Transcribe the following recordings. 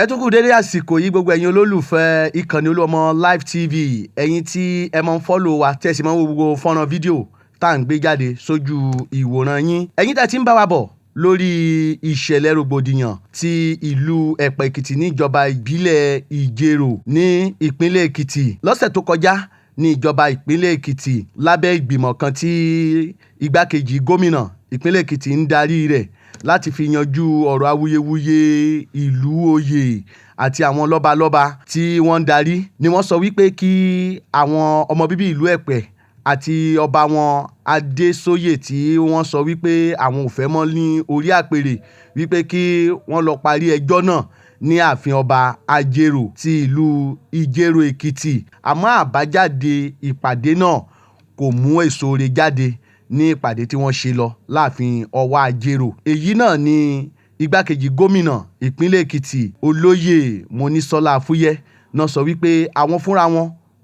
ẹ tún kú dédé àsìkò yìí gbogbo ẹ̀yin olólùfẹ́ ìkànnì Olúọmọ live tv ẹ̀yin tí ẹ máa ń follow wa tẹ̀sí máa ń wo gbogbo fọ́nrán fídíò tá à ń gbé jáde sójú ìwòran yín ẹ̀yin tá ti ń bá wa bọ̀ lórí ìṣẹ̀lẹ̀ rògbòdìyàn ti ìlú Epe Ekiti ní ìjọba ìbílẹ̀ Ijero ní ìpínlẹ̀ Ekiti lọ́sẹ̀ tó kọjá ní ìjọba ìpínlẹ̀ Ekiti lábẹ́ ìgbìmọ̀ kan tí igbákejì gómìnà ìpínlẹ̀ Ekiti ń darí rẹ̀ láti fi yanjú ọ̀rọ̀ awuyewuye ìlú oyè àti àwọn lọ́balọ́ba tí wọ́n ń darí ni wọ́n sọ wípé kí àwọn ọmọ bíbí ìlú Epe àti ọba wọn Adésóyè tí wọ́n sọ wípé àwọn ò fẹ́ mọ́ ní orí àpèrè wípé kí wọ́n lọ parí ẹjọ́ náà ní ààfin ọba Ajere ti ìlú Ijero Ekiti àmọ́ àbájáde ìpàdé náà kò mú èso rẹ̀ jáde ní ìpàdé tí wọ́n ṣe lọ láàfin Owa Ajero. Èyí náà ni igbákejì gómìnà ìpínlẹ̀ Ekiti olóyè Monisola Afuye náà sọ wípé àwọn fúnra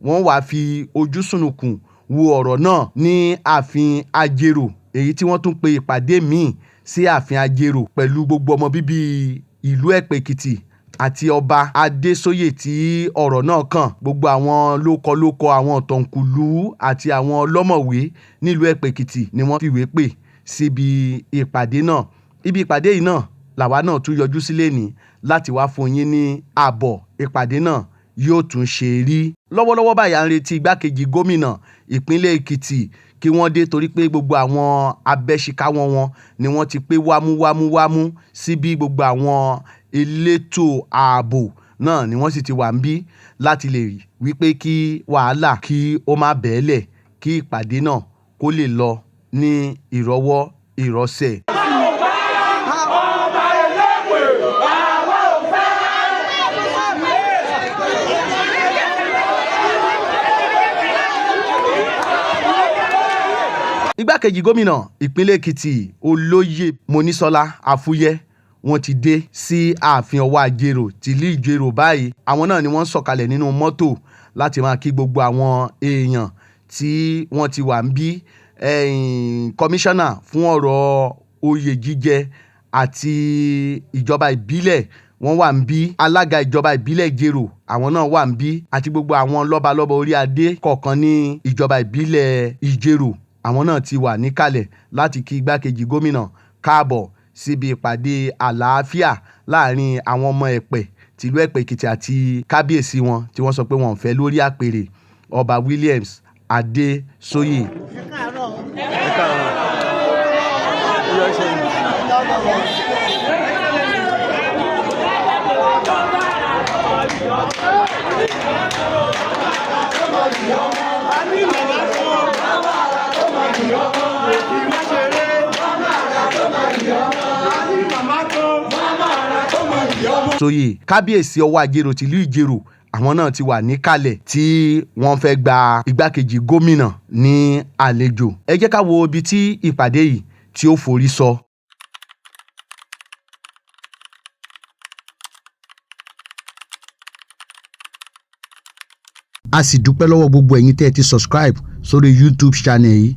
wọn wá fi ojú sùnùkùn wo ọ̀rọ̀ náà ní ààfin Ajero èyí tí wọ́n tún pe ìpàdé míì sí ààfin Ajero pẹ̀lú gbogbo ọmọ bíbí ìlú Epe Ekiti àti ọba Adésóyè tí ọ̀rọ̀ náà kàn gbogbo àwọn lókọlókọ àwọn ọ̀tọ̀kùlú àti àwọn ọlọ́mọ̀wé nílùú Epe Ekiti ni wọ́n fìwé pè síbi ìpàdé náà ibi ìpàdé yìí náà làwa náà tún yọjú sílé ní láti wá fún yín ní àbọ̀ ìpàdé náà yóò tún ṣe rí lọ́wọ́lọ́wọ́ báyìí à ń retí igbákejì gómìnà ìpínlẹ̀ Ekiti kí wọ́n dé torí pé gbogbo àwọn abẹ́ṣikáwọ́ wọn ni wọ́n ti pé wámúwámúwámú síbi gbogbo àwọn elétò ààbò náà ni wọ́n sì ti wà ń bí láti lè wípé kí wàhálà kí ó má bẹ́ẹ̀lẹ̀ kí ìpàdé náà kó lè lọ ní ìrọwọ́ ìrọsẹ̀. Igbákejì gómìnà ìpínlẹ̀ Ekiti olóyè Monisola Afuye wọ́n ti dé sí ààfin Owa Ajero tìlú Ijero báyìí àwọn náà ni wọ́n sọ̀kalẹ̀ nínú mọ́tò láti máa kí gbogbo àwọn èèyàn tí wọ́n ti wà ń bí kọmíṣánná fún ọ̀rọ̀ oyè jíjẹ àti ìjọba ìbílẹ̀ wọ́n wà ń bí alága ìjọba ìbílẹ̀ Ijero àwọn náà wà ń bí àti gbogbo àwọn lọ́balọ́ba orí adé kọ̀ọ̀kan ní ìjọba ìbílẹ̀ Ijero àwọn náà ti wà níkàlẹ̀ láti kí igbákejì gómìnà káàbọ̀ síbi ìpàdé àlàáfíà láàrin àwọn ọmọ Epe tìlú Epe Ekiti àti kábíyèsí wọn tí wọ́n sọ pé wọ́n ń fẹ́ lórí àpèrè ọba Williams Adésóyè. Sóyè kábíyèsí Owa Ajero tìlú Ijero àwọn náà ti wà níkàlẹ̀ tí wọ́n fẹ́ gba igbákejì gómìnà ní àlejò ẹ jẹ́ ká wo ibi tí ìpàdé yìí tí ó forí sọ. A sì dúpẹ́ lọ́wọ́ gbogbo ẹ̀yin tẹ́ ẹ ti subscribe sórí YouTube channel yìí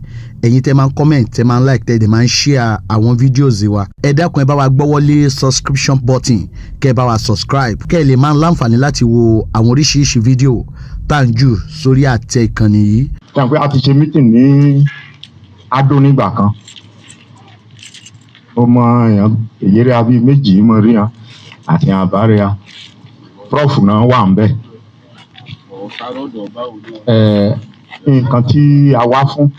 ẹ̀yin tẹ́ máa ń comment tẹ́ máa ń like tẹ́ ẹ máa ń share àwọn videos wa ẹ dákun ẹ bá wa gbọ́wọ́lé subscription button kẹ́ ẹ bá wa subscribe kẹ́ ẹ lè máa ń láǹfààní láti wo àwọn oríṣiríṣi fídíò tá à ń jù sórí àtẹ ìkànnì yìí. Ṣé àpé a ti ṣe meeting ní Adó nígbà kan ó mọ èèyàn Èyéré abí méjì mọ rí hàn àti àbárẹ̀ hàn prof náà wà ń bẹ̀. Nǹkan tí a wá fún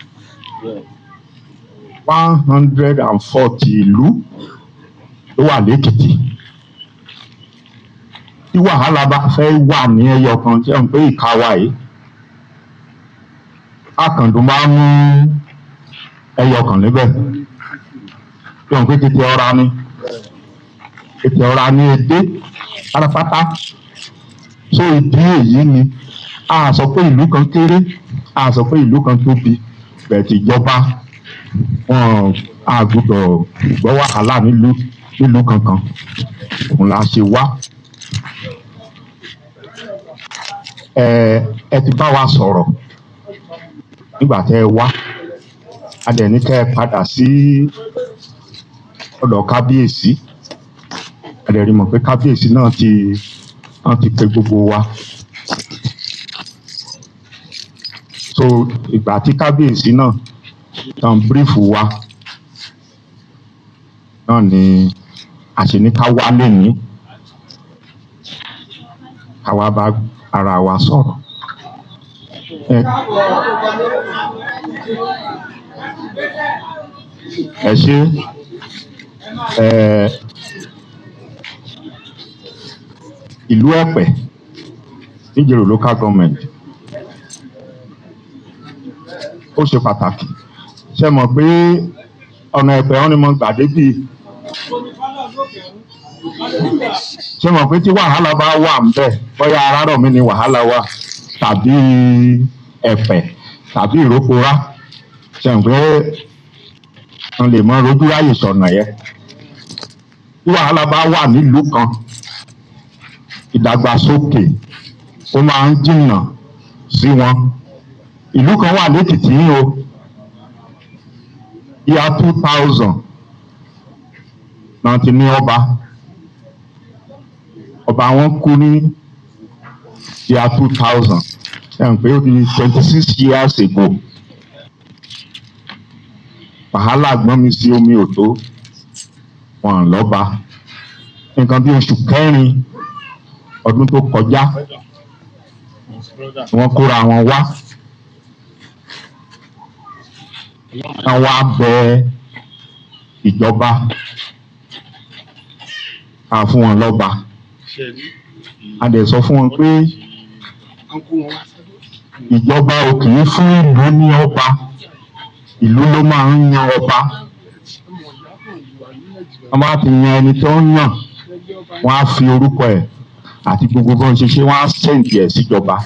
140 ìlú ló wà lÉkìtì tí wàhálà bá fẹ́ wà ní ẹyọ kan tí wọ́n ń pè ìkáwá yìí àkàndùn máa ń mú ẹyọ kan níbẹ̀ tí wọ́n ń pè kété ọ̀rá ní èdè pátápátá so ìdí èyí ni a sọ pé ìlú kan kéré a sọ pé ìlú kan tóbi bẹ́ẹ̀ tí ìjọba wọn a gbọ́dọ̀ gbọ́ wàhálà nílùú kankan òun la ṣe wá ẹ ti bá wa sọ̀rọ̀ nígbà tẹ́ ẹ wá a dẹ̀ ní kẹ́ ẹ padà sí ọ̀dọ̀ kábíyèsí ẹ̀rẹ̀ mọ̀ pé kábíyèsí náà ti pe gbogbo wa. So ìgbà tí kábíyèsí náà tán bírífù wa náà ni àṣeníká wá lẹ́ni káwa bá ara wa sọ̀rọ̀. Ẹ ṣé ìlú Ẹ̀pẹ́ Ijero local government ó ṣe pàtàkì. Ṣé mọ̀ pé ọ̀nà Ẹ̀pẹ́ wọn ni mo gbà débí? Ṣé mọ̀ pé tí wàhálà bá wà ńbẹ̀, bóyá Arárọ̀mí ni wàhálà wà tàbí Ẹ̀pẹ́ tàbí Ìrókòrá, ṣé mọ̀ pé wọ́n lè mọ rojú ráyè sọ̀nà yẹn. Tí wàhálà bá wà nílùú kan, ìdàgbàsókè ó máa ń jìnnà sí wọn. Ìlú kan wà l'Ékìtì yìí o, year 2000 náà ti ní ọba wọn kú ní year 2000, ẹ̀ ń pé ó di 26 years ago. Wàhálà gbọ́n mi sí omi òtó wọn lọ́ba. Nǹkan bí oṣù kẹrin ọdún tó kọjá wọ́n kóra wọn wá. Wọ́n wá bẹ ìjọba ká fún wọn lọ́ba. A dẹ̀ sọ fún wọn pé ìjọba ò kì í fún ìlú ní ọba, ìlú ló máa ń yan ọba. Wọ́n bá ti yan ẹni tó ń yàn, wọ́n á fi orúkọ ẹ̀ àti gbogbo bọ́n ṣe wọ́n á sẹ́ǹdì ẹ̀ síjọba.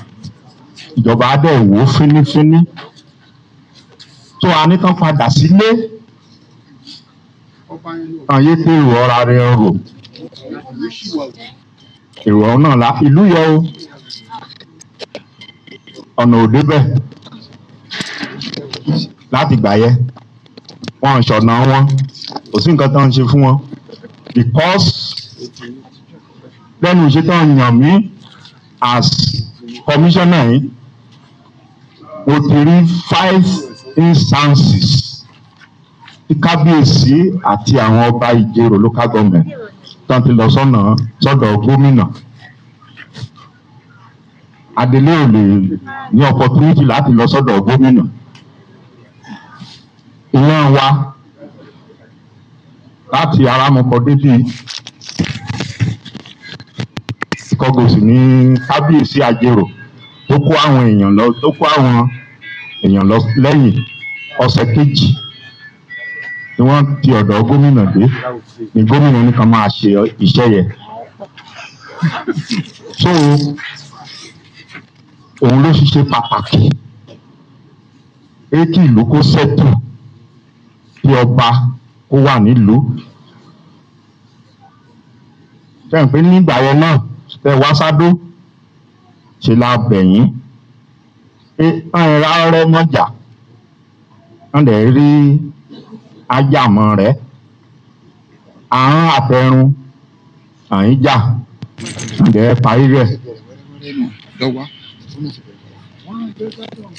Ìjọba á dẹ̀ wò ó fínífíní. Tó a ní kán padà sílé, àyè pé èrò ọ̀ra rẹ̀ rò. Èrò ọ̀hún náà ìlú yọ o, ọ̀nà ò débẹ̀ láti gbà yẹ. Wọ́n ṣọ̀nà wọn, kò sí nǹkan tó ń ṣe fún wọn. Because lẹ́nu iṣẹ́ tó ń yàn mí as commissioner yìí, mo ti rí 5 instances tí kábíyèsí àti àwọn ọba Ijero local government tán ti lọ sọ́dọ̀ gómìnà. Adelé ò lè ní opportunity láti lọ sọ́dọ̀ gómìnà. Ìyẹn wa láti Aramọ̀kọ débí Ìkọgòsì ní kábíyèsí Ajero tó kó àwọn èèyàn lọ lẹ́yìn ọ̀sẹ̀ kejì ni wọ́n ti ọ̀dọ̀ gómìnà dé ni gómìnà nìkan máa ṣe iṣẹ́ yẹn. So òun ló ṣiṣẹ́ pàtàkì pé kí ìlú kó ṣètò, kí ọba kó wà nílùú. Fẹ́ràn pé nígbà yẹn náà tẹ wá sádó ṣe la bẹ̀yìn pé báyìí rárẹ́ mọ́jà wọ́n lè rí ajámọ́ rẹ̀ àrùn àtẹrun àyíjà wọ́n lè parí rẹ̀.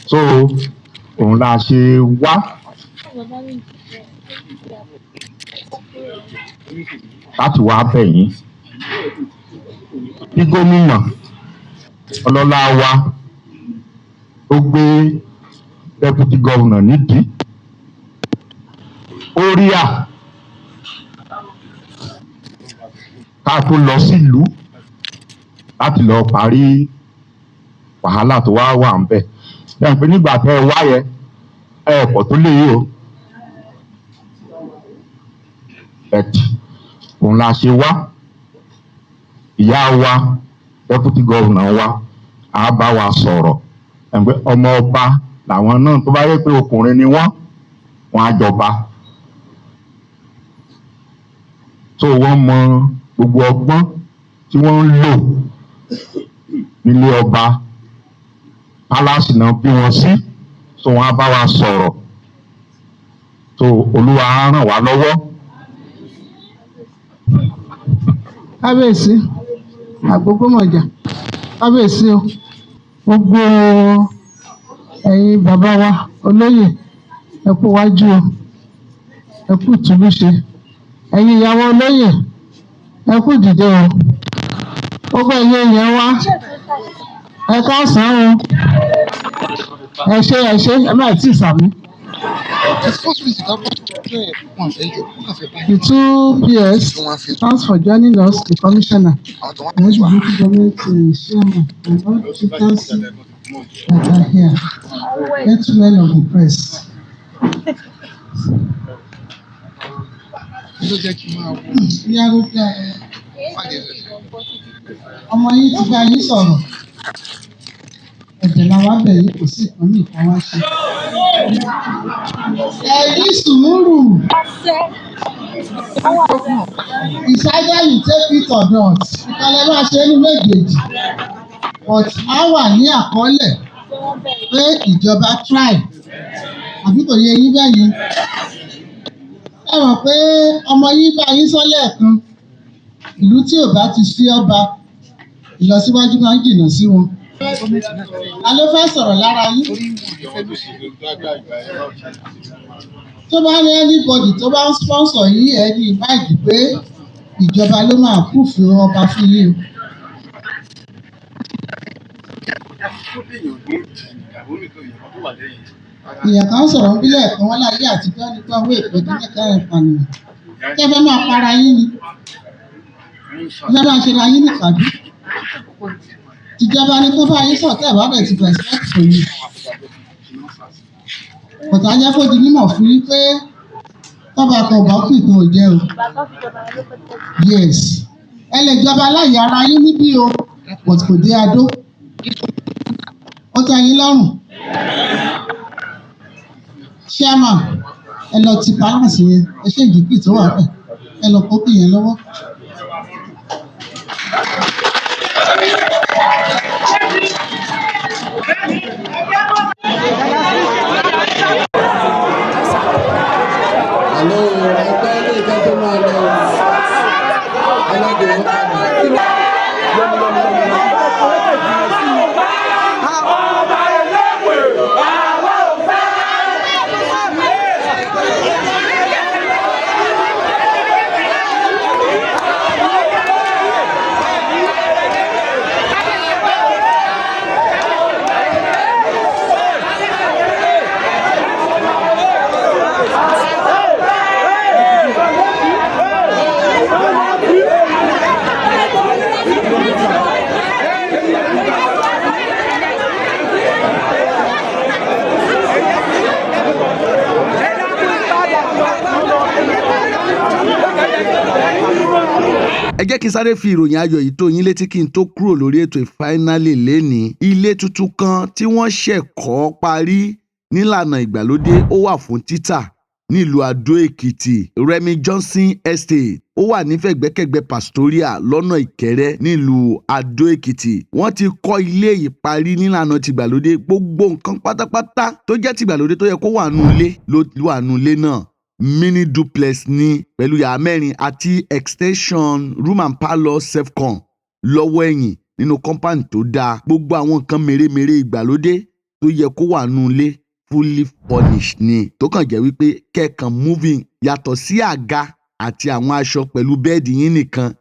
So òun la ṣe wá láti wá bẹ̀yìn bí gómìnà ọlọ́lá wa ó gbé deputy governor nídìí. Ó rí à ká tó lọ sílùú láti lọ parí wàhálà tó wà ń bẹ̀. Bẹ́ẹ̀ pé nígbà tẹ́ ẹ wáyẹ ẹ̀pọ̀ tó lè yí o. Ẹ̀tì òun la ṣe wá. Ìyá wa deputy governor wa á bá wa sọ̀rọ̀. Ẹ̀gbẹ́ ọmọ ọba làwọn náà tó bá yẹ pé ọkùnrin ni wọ́n á jọba. So wọ́n mọ gbogbo ọgbọ́n tí wọ́n ń lò nílé ọba. Palace náà bí wọn sí, so wọ́n á bá wa sọ̀rọ̀. So Olúwa á ràn wá lọ́wọ́. kábíyèsí àgbógbòmọ̀jà, kábíyèsí o, gbogbo ẹ̀yin bàbá wa olóyè ẹ kú wájú o, ẹ kú ìtúlùṣe, ẹ̀yin ìyàwó olóyè ẹ kú dìde o, gbogbo ẹ̀yin èèyàn wa ẹ káàsán o, ẹ ṣé ẹ má tí ì sàmí. The two PS, thanks for joining us, the commissioner, the Ekiti government chairman, and all officials that are here, gentlemen of the press. Ọmọ yìí ti bá yín sọ̀rọ̀, ẹ̀jẹ̀ làwọn abẹ yìí kò sí ìkànnì ìkan wá ṣe. Ẹ̀yin sùúrù. It's either you take it or not. Ìkànnì máa ṣe ní méjèèjì. But a wà ní àkọọ́lẹ̀ pé ìjọba try. Àbí kò yẹ yín bẹ́ẹ̀ yẹn. Ẹ mọ̀ pé ọmọ yín bá yín sọ lẹ́ẹ̀kan. Ìlú tí ò bá ti sí ọba, ìlọsíwájú máa ń jìnnà sí wọn. A ló fẹ́ sọ̀rọ̀ lára yín. Tó bá ní anybody tó bá ń sponsor yín ẹ ní ìmáìdì pé ìjọba ló máa kúfù ọba fún yín o. Ìyẹn kan sọ̀rọ̀ ń bílẹ̀ kan wọ́n láyé àtijọ́ nípa owó ìpẹ́jù nípa ìpànìyàn. Kí ẹ fẹ́ máa para yín ni? Ẹ fẹ́ máa ṣe ra yín nìkàbí? Ìjọba ni kó bá yín sọ̀tẹ̀ ìwádìí ti respect for you. Ọ̀tá jẹ́ kó di mímọ̀ fún yín pé tọ́ba kan ọba kù ìkan ò jẹ́ o. Yes. Ẹ lè jọba láyé ara yín níbí o, but kò dé adó. Ó tẹ́ yín lọ́rùn. Chairman, ẹ lọ ti balance yẹn, ẹ ṣe ìdíkì tó wà bẹ́ẹ̀, ẹ lọ kókì yẹn lọ́wọ́. Hello, ẹgbẹ́ ilé ìjọba tó máa lọ ẹlẹ́dẹ̀ẹ́ ọ̀gá. ẹ jẹ́ kí n sáré fi ìròyìn ayọ̀ yìí tó yín létí kí n tó kúrò lórí ètò ìfáínálì lénìí. Ilé tuntun kan tí wọ́n ṣẹ̀ kọ́ parí nílànà ìgbàlódé ó wà fún títà nílùú Adó Èkìtì, Remi Johnson Estate. Ó wà ní fẹ̀gbẹ́kẹ̀gbẹ́ Pastoria lọ́nà Ìkẹrẹ́ nílùú Adó Èkìtì. Wọ́n ti kọ́ ilé yìí parí nílànà tìgbàlódé. Gbogbo nǹkan pátápátá tó jẹ́ tìgbàlódé tó yẹ kó wà nù ilé ló wà nù ilé náà. Mini duplex ní pẹ̀lú yàrá mẹ́rin àti extension room and parlour self-con lọ́wọ́ ẹ̀yìn nínú compound tó dáa. Gbogbo àwọn nǹkan mèremère ìgbàlódé tó yẹ kó wà nù ilé fully furnished ni. Tó kàn jẹ́ wípé kẹ́ẹ̀kan moving yàtọ̀ sí àga àti àwọn aṣọ pẹ̀lú bẹ́ẹ̀dì yín nìkan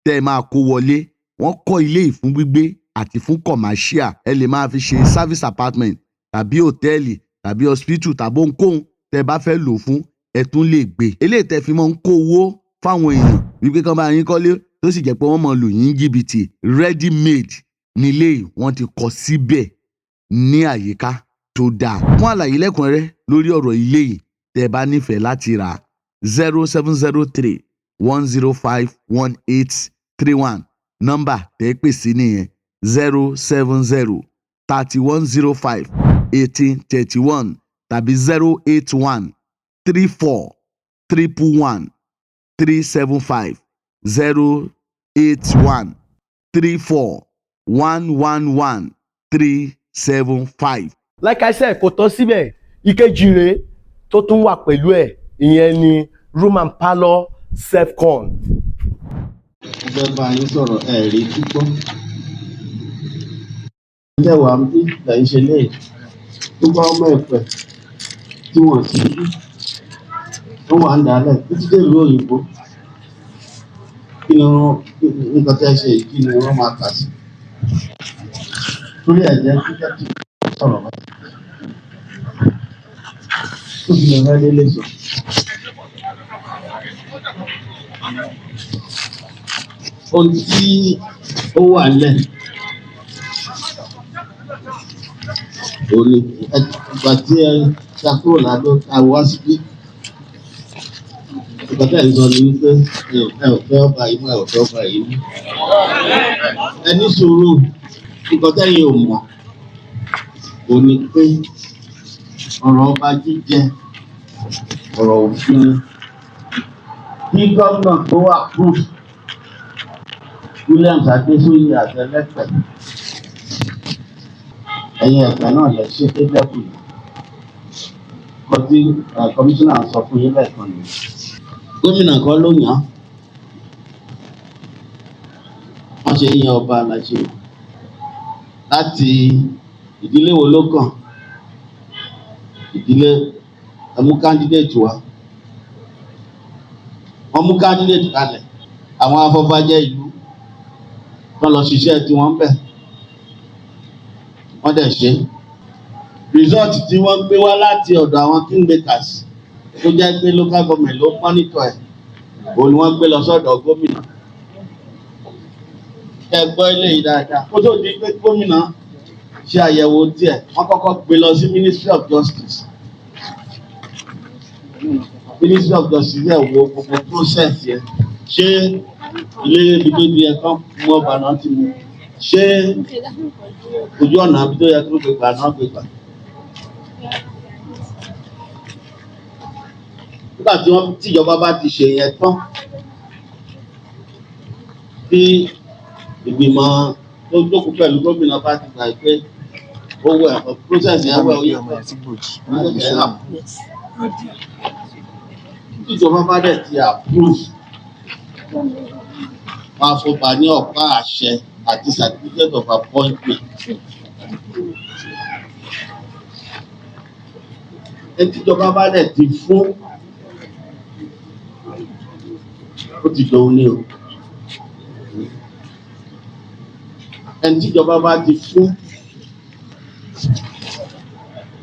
tẹ́ ẹ máa kó wọlé. Wọ́n kọ́ ilé yìí fún gbígbé àti fún commercial. Ẹ lè máa fi ṣe service apartment tàbí hòtẹ́ẹ̀lì tàbí hospital tàbí ohunkóhun tẹ́ ẹ bá fẹ́ lò fún ẹ tún lè gbé. Eléyìí tẹ́ fi máa ń kó owó fáwọn èèyàn wípé kán bá yín kọ́lé tó sì jẹ́ pé wọ́n máa lù yín jìbìtì. Ready made nílé yìí wọ́n ti kọ́ síbẹ̀ ní àyíká tó dáa. Fún àlàyé lẹ́kùnrẹ́rẹ́ lórí ọ̀rọ̀ ilé yìí tẹ́ bá nífẹ̀ẹ́ láti rà 0703 105 1831 nọ́mbà tẹ́ pè sí nìyẹn 070 3105 1831 tàbí 081 34 111 375 081 34 111 375. Like I said, kò tán síbẹ̀, ìkejì rèé tó tún wà pẹ̀lú ẹ̀, ìyẹn ni room and parlour self-con. fẹ́ bá yín sọ̀rọ̀ ẹ̀rí púpọ̀. Ẹjẹ́ wà ń bí lẹ́yìn ṣe lè tó bá ọmọ ẹ̀pẹ̀ tí wọ́n sì bí tó wà ń dálẹ̀ títí dé ìlú òyìnbó. Kí ni nǹkan tẹ́ ṣe kí ni wọ́n máa kà sí? Torí ẹ̀jẹ̀ kíkẹ́ tí wọ́n sọ̀rọ̀ bá. Tó fi lè rẹ́ délé sọ. Ohun tí ó wà lẹ̀ òní ìgbà tí ẹ ṣàkóso ládó àwọ̀ síbí ìgbà tí ẹ sọ ni wípé ẹ ò fẹ́ ọba yìí mọ́ ẹ ò fẹ́ ọba yìí mọ́ ẹ ní sùúrù nǹkan tẹ́yìn ò mọ̀ òní pé ọ̀rọ̀ ọba jíjẹ ọ̀rọ̀ òfin bí gómìnà tó wà proof Williams Adéṣóyè àtẹlẹpẹ ẹ̀yin ẹ̀pẹ̀ náà lè ṣe é lẹ́kùn kọtí kọmíṣánná sọ fún yín lẹ́ẹ̀kan ni gómìnà kan ló yàn án wọ́n ṣe yan ọba aláṣẹ láti ìdílé wo ló kàn ìdílé ẹmú kándídéètì wa wọ́n mú kándídéètì kalẹ̀ àwọn afọbajẹ ìlú wọ́n lọ ṣiṣẹ́ tí wọ́n bẹ̀ wọ́n dẹ̀ ṣe result tí wọ́n gbé wá láti ọ̀dọ̀ àwọn kingmakers tó jẹ́ pé local government ló monitor ẹ̀ òun ni wọ́n gbé lọ sọ́dọ̀ gómìnà ẹ gbọ́ eléyìí dáadáa kó tó di pé gómìnà ṣe àyẹ̀wò tiẹ̀ wọ́n kọ́kọ́ gbé lọ sí Ministry of Justice Ministry of Justice yẹ̀ wo gbogbo process yẹn ṣé ilé ibi tó di ẹ̀kan mú ọba náà ti mú ṣé ojú ọ̀nà àbí tó yẹ kó gbé gbà náà gbé gbà. Nígbà tí wọ́n tíjọba bá ti ṣe yẹn tán bí ìgbìmọ̀ tó jókòó pẹ̀lú gómìnà bá ti gbà pé owó ẹ̀kọ́ process yẹn wẹ̀ oyè pọ̀ tíjọba bá dẹ̀ ti approve wọ́n á fọba ní ọ̀pá àṣẹ àti certificate of appointment. Tíjọba bá dẹ̀ ti fún ó ti dòun ní o. Ẹni tíjọba bá ti fún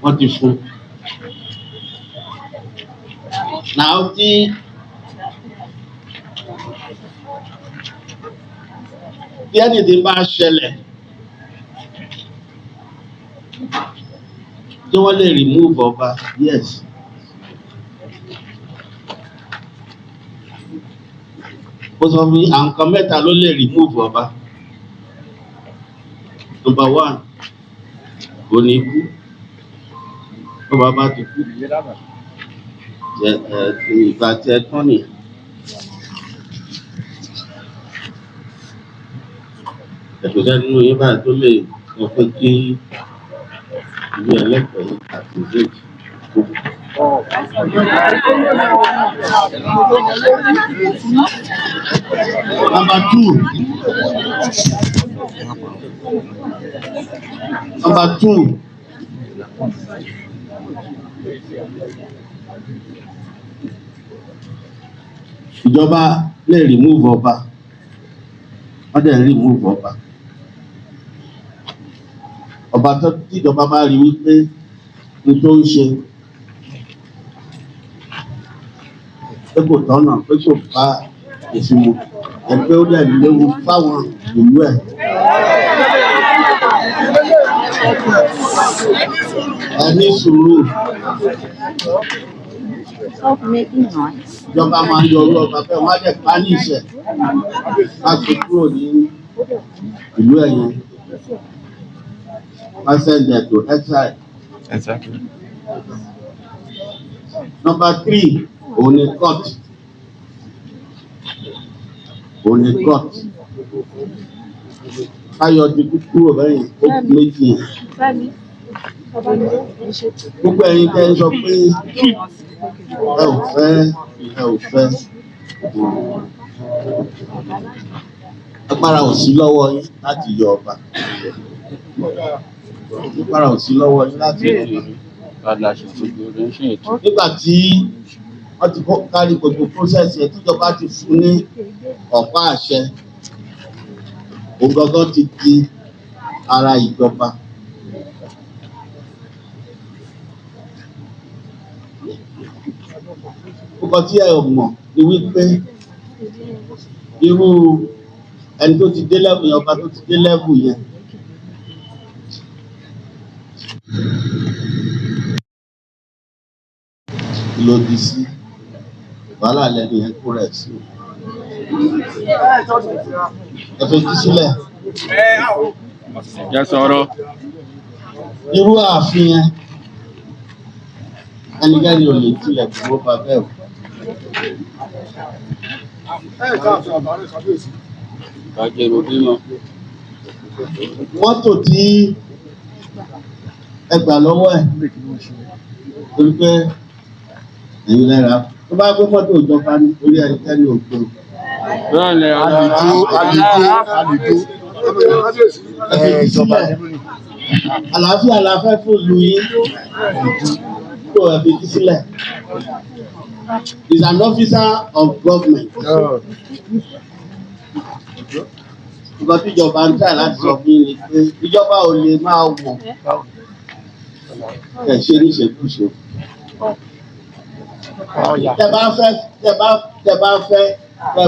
wọ́n ti fún. Náà tí anything bá ṣẹlẹ̀ tí wọ́n lè remove ọba yes. Mo sọ fún yín àwọn kan mẹ́ta ló lè remove ọba. Number one kò ní kú ọba bá ti kú ìgbà tí ẹ tán nìyẹn. Ẹ̀tọ́ sẹ́nu yín báyìí tó lè sọ pé kí ilé ẹlẹ́kọ̀ọ́ àti ìdíje kó. Number two. Ìjọba lè remove ọba. Wọ́n dẹ̀ remove ọba. Ọba tó tíjọba bá rí wípé ní tó ń ṣe pé kò tọ́nà pé kò bá òfin mu ẹgbẹ́ ó dẹ̀ léwu fáwọn ìlú ẹ̀. Ẹ ní sùúrù. Ìjọba máa ń yọ owó ọba bẹ́ẹ̀ wọ́n á dẹ̀ pa ní ìṣẹ̀ láti kúrò ní ìlú ẹ̀yìn. Wọ́n send them to exile. Exactly. Number 3, òun ni court. Òun ni court. Káyọ̀ ti kúrò bẹ́yìn ó méjì yẹn. Gbogbo ẹ̀yin tẹ́ ẹ sọ pé ẹ ò fẹ́ agbára ò sí lọ́wọ́ yín láti yọ ọba. Agbára ò sí lọ́wọ́ yín láti yọ ọba. Nígbà tí wọ́n ti kárí gbogbo process yẹn tíjọba ti fún ní ọ̀pá àṣẹ, òun gangan ti di ara ìjọba. Nǹkan tí ẹ mọ̀ ni wípé irú ẹni tó ti dé level yẹn, ọba tó ti dé level yẹn, lòdì sí wàhálà lẹ́nu yẹn kó rẹ̀ sí. Ẹ fetí sílẹ̀. Jẹ́ sọ̀rọ̀. Irú ààfin yẹn ẹnikẹ́ni ò lè tilẹ̀ kúrò bá bẹ́ẹ̀ o. Ajere bímọ. Mọ́tò tí ẹ gbà lọ́wọ́ ẹ̀ torí pé ẹ̀yin lẹ́ra tó bá gbé mọ́tò ìjọba ní orí ẹnikẹ́ni ò gbé o. Bẹ́ẹ̀ ni àlàáfíà la fẹ́ fún ìlú yín tó ẹ fi kí sílẹ̀. Is an officer of government. Nǹkan tí ìjọba ń tà láti sọ fún yín ni pé ìjọba ò lè máa wọ̀ ẹ̀ ṣe níṣekúṣe. Tẹ́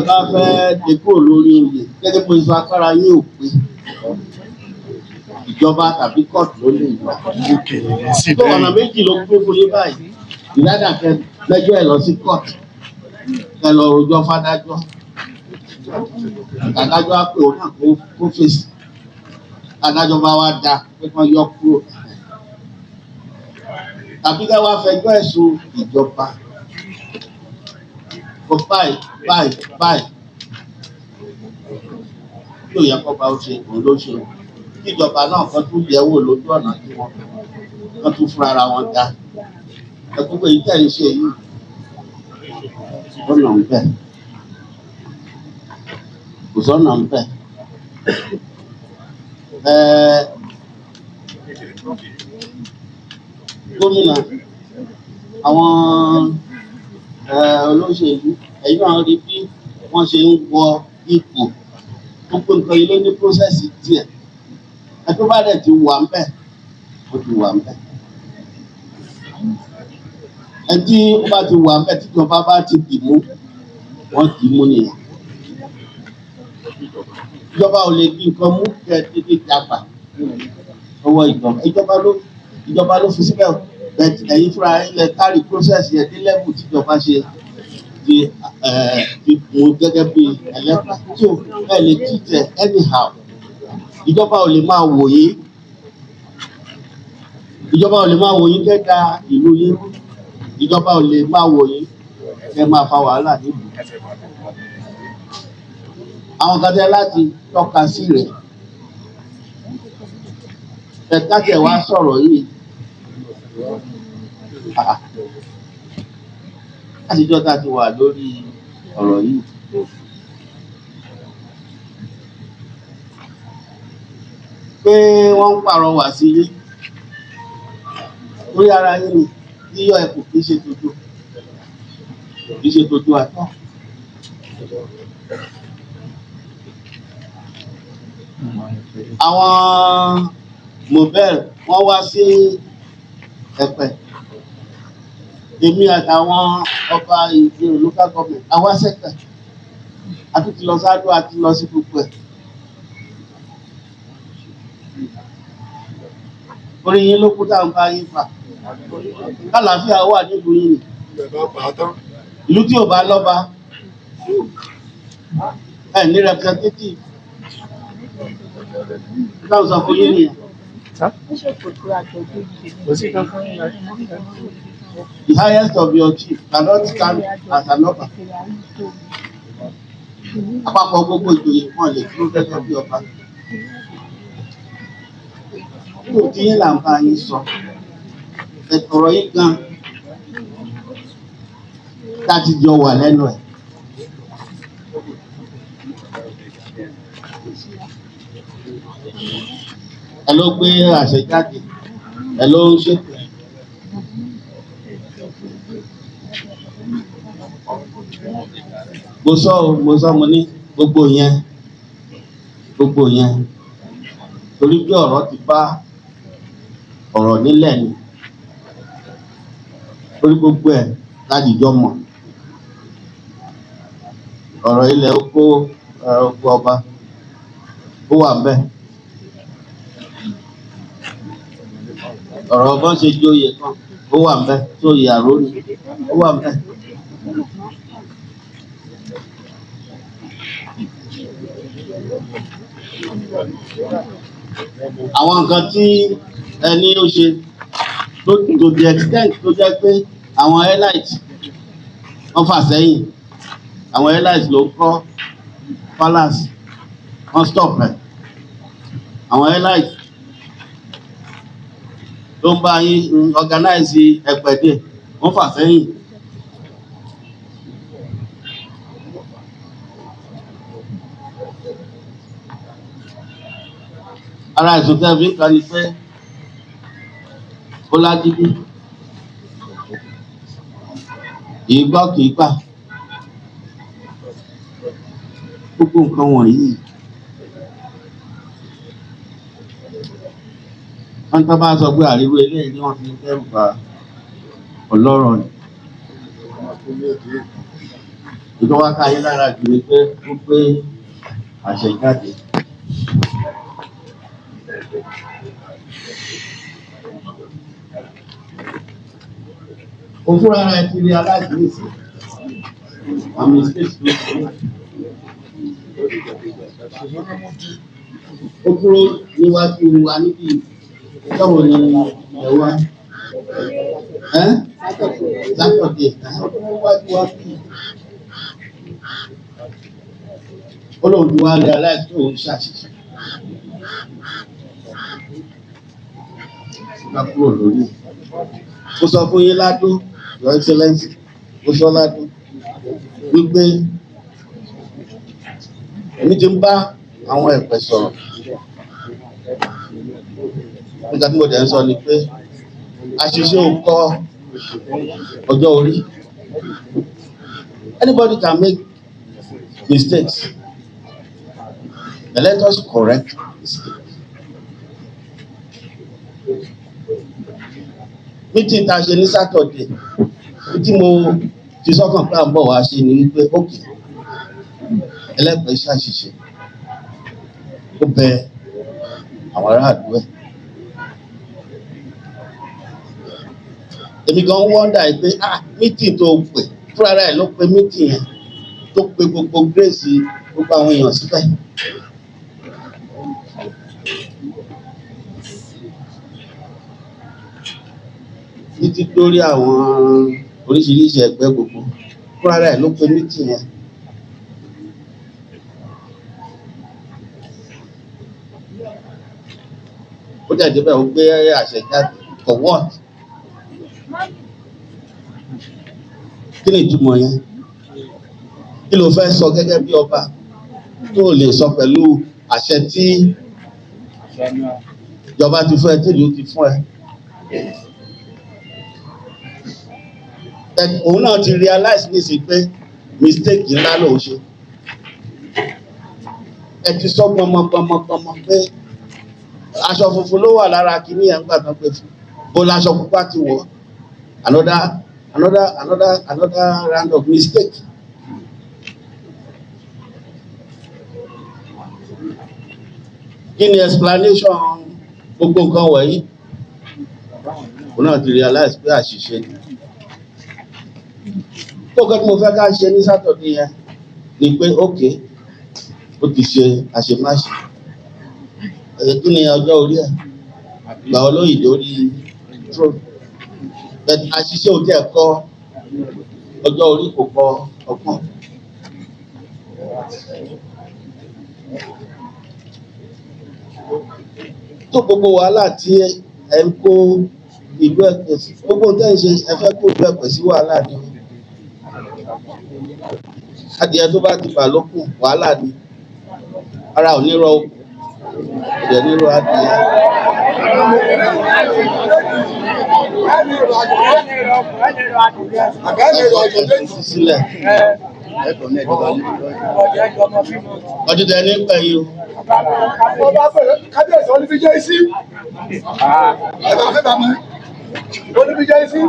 bá fẹ́ dépò lórí oyè gẹ́gẹ́ bí ìṣọ́ agbára yín ò pé ìjọba tàbí kóòtù ló lè gbà. Tó ọ̀nà méjì ló gbé fún yín báyìí. Ìlànà kẹ lẹ́jọ́ ẹ̀ lọ sí kóòtù kẹ lọ rojọ́ fádájọ́. Adájọ́ á pè ó náà kó fèsì. Adájọ́ bá wá dá pé kán yọ kúrò. Tàbí ká wá fẹjọ́ ẹ̀sùn ìjọba. Kó báyìí. Yóò yẹ kó bá ó ṣe òun ló ṣe. Ìjọba náà kan tún yẹ̀ wò lójú ọ̀nà tí wọ́n tún fúnra ara wọn dá. Ẹ̀kúgbò yìí tẹ̀ ń ṣe yìí. Ọ̀nà ń bẹ̀. Kò sọ́nà ń bẹ̀. Gómìnà àwọn olóṣèlú ẹ̀yìn náà rí bí wọ́n ṣe ń wọ ipò gbogbo nǹkan ilé ní prósẹ̀sì díẹ̀. Ẹ tó bá dẹ̀ ti wà ń bẹ̀, ó ti wà ń bẹ̀. Ẹ tí ó bá ti wà ń bẹ̀ tíjọba bá ti dìmú, wọ́n dìmú nìyẹn. Ìjọba ò lè di nǹkan mú kẹ tètè dàgbà ọwọ́ ìjọba ló fi síbẹ̀ bẹ́ẹ̀ ẹ̀yin fúnra ilẹ̀ kárí prósẹ̀sì ẹ̀ dé lẹ́bù tíjọba ṣe ti mú gẹ́gẹ́ bí ẹlẹ́pà tí ò ẹ̀ lè títẹ̀ anyhow. Ìjọba ò lè máa wò yín. Ìjọba ò lè máa wò yín kẹ́ da ìlú yín rú. Ìjọba ò lè máa wò yín kẹ́ máa fa wàhálà nílùú. Àwọn kan tẹ́ láti tọ́ka sí rẹ̀. Ẹ̀kájẹ̀ wá sọ̀rọ̀ yìí. Àtijọ́ tá a ti wà lórí ọ̀rọ̀ yìí. Pé wọ́n ń pàrọwà sí yín. Orí ara yín ni yíyọ ẹ̀kú kìí ṣe tuntun. Kìí ṣe tuntun àtọ́. Àwọn mobile wọ́n wá sí Ẹ̀pẹ́. Èmi àtàwọn ọba ìgbèrò local government àwa sẹ́pẹ̀. A tún ti lọ sáájú àti lọ sí gbogbo ẹ̀. Orí yín ló kú táwọn bá yín fà. Kálàáfíà wà nílùú yín ni. Ìlú tí ò bá lọ́ba ẹ̀ ní representative. Táwọn sọ fún yín nìyẹn. The highest of your chief cannot stand as an ọba. Àpapọ̀ gbogbo ìjòyè wọn lè dúró gẹ́gẹ́ bí ọba. Kí tí yín là ń bá yín sọ? Ẹ̀tọ̀rọ̀ yín gan láti jọ wà lẹ́nu ẹ̀. ẹ ló gbé àṣẹ jáde, ẹ ló ń ṣètò. Mo sọ mo ní gbogbo yẹn torí pé ọ̀rọ̀ ti bá ọ̀rọ̀ nílẹ̀ ni torí gbogbo ẹ̀ lájijọ́ mọ̀ ọ̀rọ̀ ilẹ̀ oko ọba ó wà ń bẹ̀ ọ̀rọ̀ ọba ṣe jóye kan ó wà ń bẹ̀ tó yẹ àrónì ó wà ń bẹ̀. Àwọn nǹkan tí ẹni ó ṣe to the extent tó jẹ́ pé àwọn airlines wọ́n fà sẹ́yìn, àwọn airlines ló kọ́ palace wọ́n stop ẹ̀, àwọn airlines ló ń bá yín organize Ipade wọ́n fà sẹ́yìn. Ara ẹ̀sùn tẹ́ fi ń kan ni pé ó lágídí kìí gbọ́ kìí gbà gbogbo nǹkan wọ̀nyí wọ́n tó bá sọ pé àríwó eléyìí ni wọ́n fi ń dẹ́rù bà ọlọ́rọ̀ ni ìjọba káyé lára jù ní pé ó gbé àṣẹ jáde. Òfúra rẹ̀ ti rí aláìsínísì àmì stéèsì ló ṣe. Ó dúró níwájú wa níbi ìjọba ní ẹ̀wá. Látọ̀dé níwájú wa bí. Ó lóun ti wá rí aláìsí òun ṣàṣìṣe. Ká kúrò lórí. Mo sọ fún yín ládùn. Your Excellency, ó sọ ládùn wípé èmi ti ń bá àwọn ẹ̀pẹ̀ sọ̀rọ̀ nígbà tí mo dẹ̀ ń sọ ni pé àṣìṣe ò kọ ọjọ́ orí. Anybody can make mistakes, and let us correct mistakes. Meeting tá a ṣe ní Saturday tí mo fi sọ́kàn pé à ń bọ̀ wá ṣe ni wípé ókè ẹlẹ́pẹ̀ ṣàṣìṣe ó bẹ àwọn aráàlú ẹ̀. Èmi gan wọ́ndà ẹ̀ pé meeting tó pè fúnra rẹ̀ ló pe meeting yẹn tó pe gbogbo grace gbogbo àwọn èèyàn síbẹ̀. Títí lórí àwọn oríṣiríṣi ẹgbẹ́ gbogbo fúnra rẹ̀ ló pe mítì yẹn. Ó dẹ̀ débẹ̀ ó gbé àṣẹ jáde for what? Kí ni ìtumọ̀ yẹn? Kí ló fẹ́ sọ gẹ́gẹ́ bí ọba tó lè sọ pẹ̀lú àṣẹ tí ìjọba ti fún ẹ tí ìlú ti fún ẹ? Òun náà ti realize nísìnyí pé mistake ńlá ló ń ṣe. Ẹ ti sọ gbọmọgbọmọgbọmọ pé aṣọ funfun ló wà lára kìíní ẹ̀ ń gbà tán pé fún bó láṣọ pupa ti wọ̀ another round of mistake. Kí ni explanation gbogbo nǹkan wọ̀nyí? Òun náà ti realize pé àṣìṣe ni. Tó kẹ́ tí mo fẹ́ ká ṣe ní Saturday yẹn ni pé ókè ó ti ṣe àṣemáṣe. Kí ni ọjọ́ orí ẹ̀? Gbà olóyìn lórí throne. Àṣìṣe ò tiẹ̀ kọ ọjọ́ orí kò kọ ọgbọ́n. Tó gbogbo wàhálà tí ẹ ń kó ìlú Ẹ̀pẹ̀ sí, gbogbo tẹ́ ń ṣe ẹ fẹ́ kó ìlú Ẹ̀pẹ̀ sí wàhálà ni. Adìẹ tó bá ti bà lókun wàhálà ni. ara ò ní rọ ìdẹ̀ ní rọ adìyẹ. Ẹ̀kọ́ sílẹ̀. Ọdún tẹ ní pẹ̀yìn o. Kábíyèsí olú fi jẹ́ sí. Ẹ̀ka fẹ́ bá mi. Olú fi jẹ́ sí.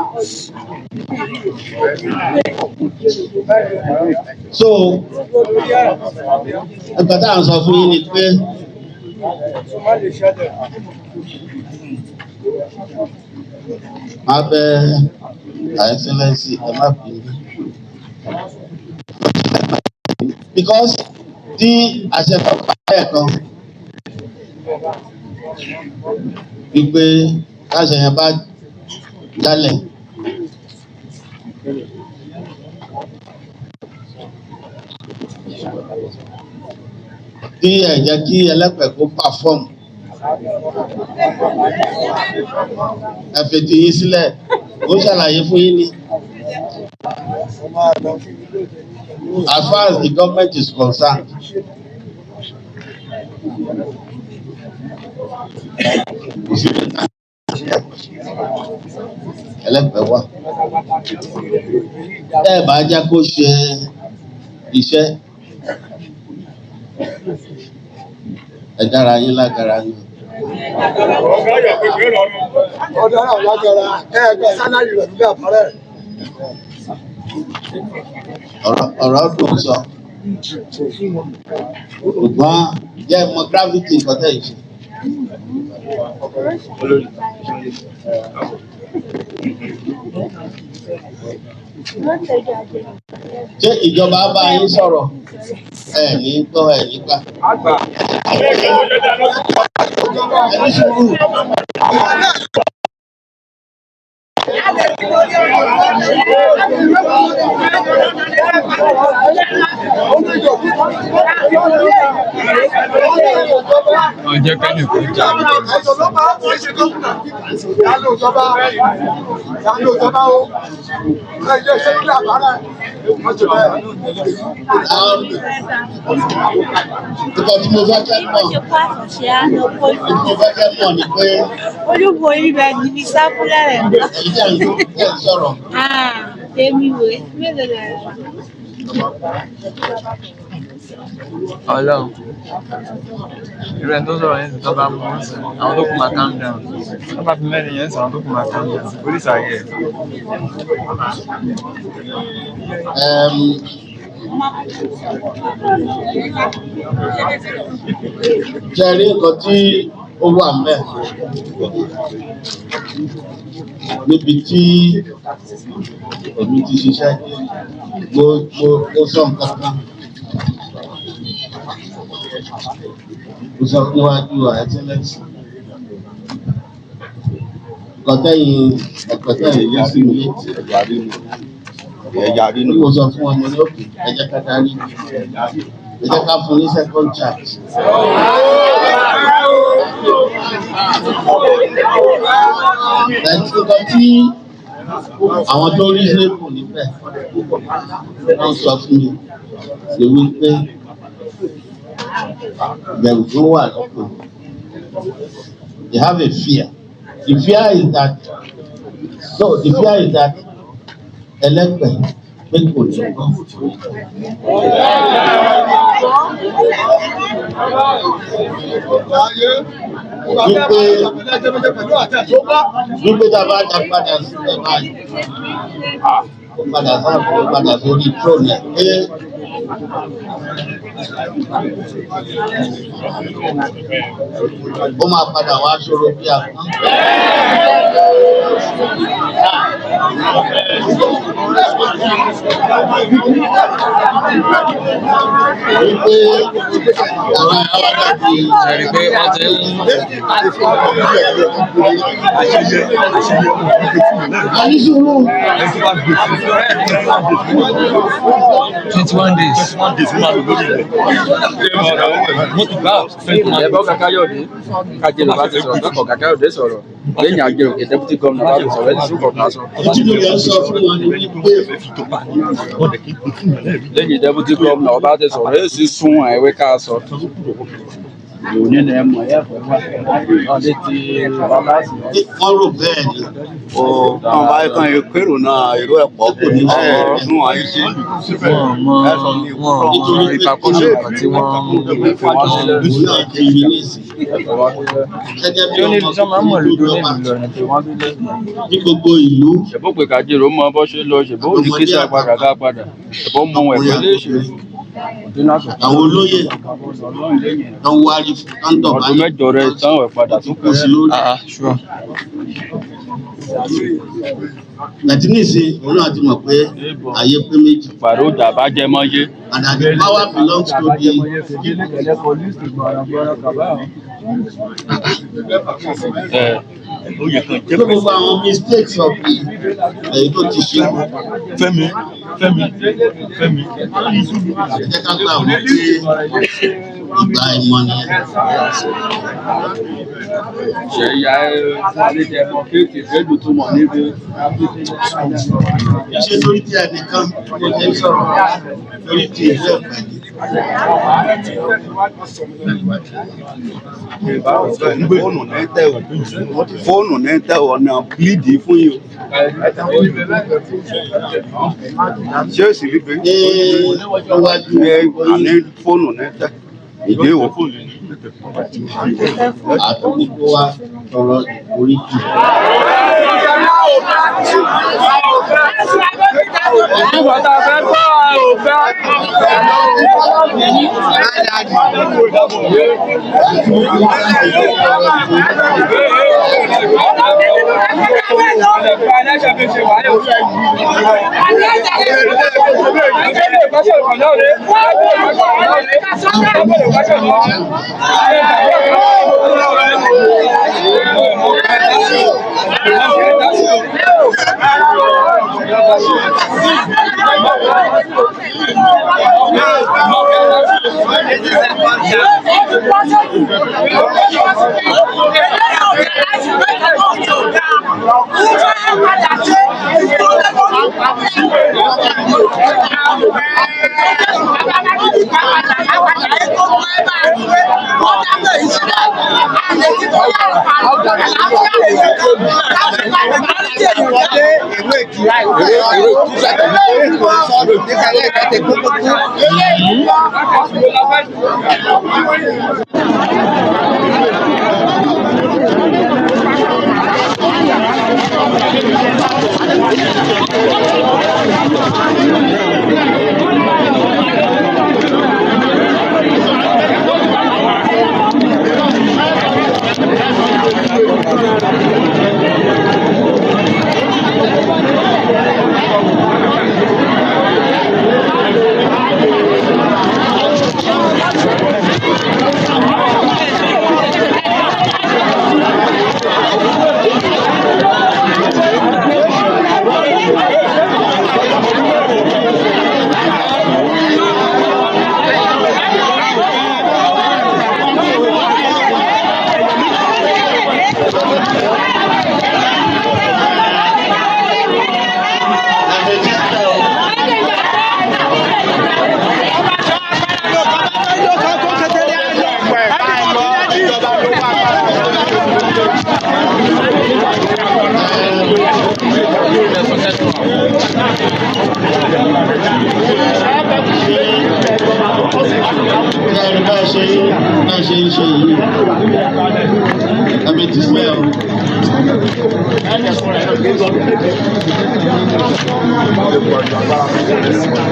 So ẹ̀ka tá à ń sọ fún yín ni pé máa bẹ àìsílẹ̀sì ẹ má bínú. Because tí àṣẹ kan pàdé kan wípé káṣẹ yẹn bá jálẹ̀ tí ẹ jẹ́ kí ẹlẹ́pẹ̀ kó perform ẹ fètò yín sílẹ̀ ó ṣàlàyé fún yín ni. As far as the government is concerned, ẹlẹ́pẹ̀ wà. Tẹ́ ẹ bá jẹ́ kó ṣe iṣẹ́, ẹ dára yín lágara ni. Ọ̀dọ́ náà lágbára ẹ̀ẹ́dẹ́ sálárì rẹ̀ nígbà parẹ́. Ọ̀rọ̀ dùn sọ. Ṣùgbọ́n jẹ́ mọ gravity nǹkan tẹ̀ ṣe. Ṣé ìjọba bá yín sọ̀rọ̀? Ẹ ní gbọ́ ẹ ní gbà. Ẹni sùúrù. Ọjọ́ kẹ́ni kò já. Nǹkan tí mo fẹ́ kẹ́ mọ̀ ni pé olúbo ibẹ̀ ni mi sáfúlẹ̀ rẹ̀ ń bọ̀. èyí tẹ̀ ń sọ̀rọ̀. Èmi wèé mélòó lẹ̀ rẹ̀. Ọlọ́run irú ẹni tó sọ̀rọ̀ yẹn tó bá mú un sìn àwọn tó kù máa calm down tó bá fi mẹ́rin yẹn sìn àwọn tó kù máa calm down police are here. Jẹ́ rí nǹkan tí ó wà mẹ́ níbi tí èmi ti ṣiṣẹ́ mo sọ nǹkan kan. Mo sọ níwájú àìsílẹ̀sì. Ẹ̀kọ́ tẹ̀yìn yé sí mi létí. Bí mo sọ fún ọmọ ní òkè ẹ̀jẹ̀ ká darí. Ẹ jẹ́ ká fún ní second chance. Nǹkan tí àwọn tó rí sílẹ̀kù níbẹ̀ wọ́n sọ fún mi ṣe wípé bẹ̀rù tó wà lọ́kàn. They have a fear. The fear is that ẹlẹ́pẹ̀ pé kò ní gbọ́. Wípé tá a bá dá padà sílẹ̀ báyìí, padà sórí tróònù ẹ̀ pé ó máa padà wá ṣòro bí àpọ́n. Wípé àwọn àdàbí Ṣẹ̀rí pé wọ́n ti ń àníṣòro 21 days. Ẹ̀bọ́ Kákáyọ̀dé Kájẹ́lẹ̀ bá ti sọ̀rọ̀ kọ́kọ́ Kákáyọ̀dé sọ̀rọ̀ lẹ́yìn Ajere Deputy Governor bá ti sọ̀rọ̀ ẹ̀dí sùkọ̀ kan sọ. tí mo lè sọ fún wọn ni wípé. lẹ́yìn deputy governor ọba ti sọ̀rọ̀ èyí sì sún àìwé ká sọ. Òní ni ẹ mọ̀ ẹ́ ọdẹ ti bàbá sí. Wọ́n rò bẹ́ẹ̀ ni. Àwọn bá kan ìpérò náà èrò ẹ̀pọ̀ kò ní fún àyè sí. Wọ́n ìpàkóso tí wọ́n fi wọ́n sílẹ̀. Tí ó ní ìlú sọ́mọ́ mọ̀ lójú ní ìlú ọ̀nà tí wọ́n fi lé. Ní gbogbo ìlú. Ṣèbó pé Kàjèrò mọ bó ṣe lọ, ṣèbó ní kí sá padà ká padà. Ṣèbó mọ ẹ̀fọ́ léṣe. Àwọn olóyè lọ wárí kántọ̀ báyìí. Ọdún mẹ́jọ rẹ̀ tán ẹ̀ padà tún kù sí lórí. Nàìjíríà òun náà ti mọ̀ pé ayé pé méjì. Pàrọ̀ òdà bá jẹ mọ́yé. And that the power belongs to the people. Gbogbo àwọn mistakes of the èyí tó ti ṣe. Fẹ́mi. Jẹ́ ká gbà wọ́n pé ìgbà ìmọ̀ nìyẹn. Ṣé ìyá àlejò ẹ̀mọ́ kéèkì fẹ́ẹ́ tó mọ̀ níbi. Ṣé torí tí ẹnìkan ló ṣe ń sọ̀rọ̀ torí tí ìlú Fóònù ní tẹ ọ̀nà bíìdì fún yìí. Ṣé o sì rí pé àní fóònù ní tẹ ìdí ìwò fóònù ní. Àtúntò wa sọ̀rọ̀ oríkì. Ìgbà tá a fẹ́ gbọ́ òfẹ́.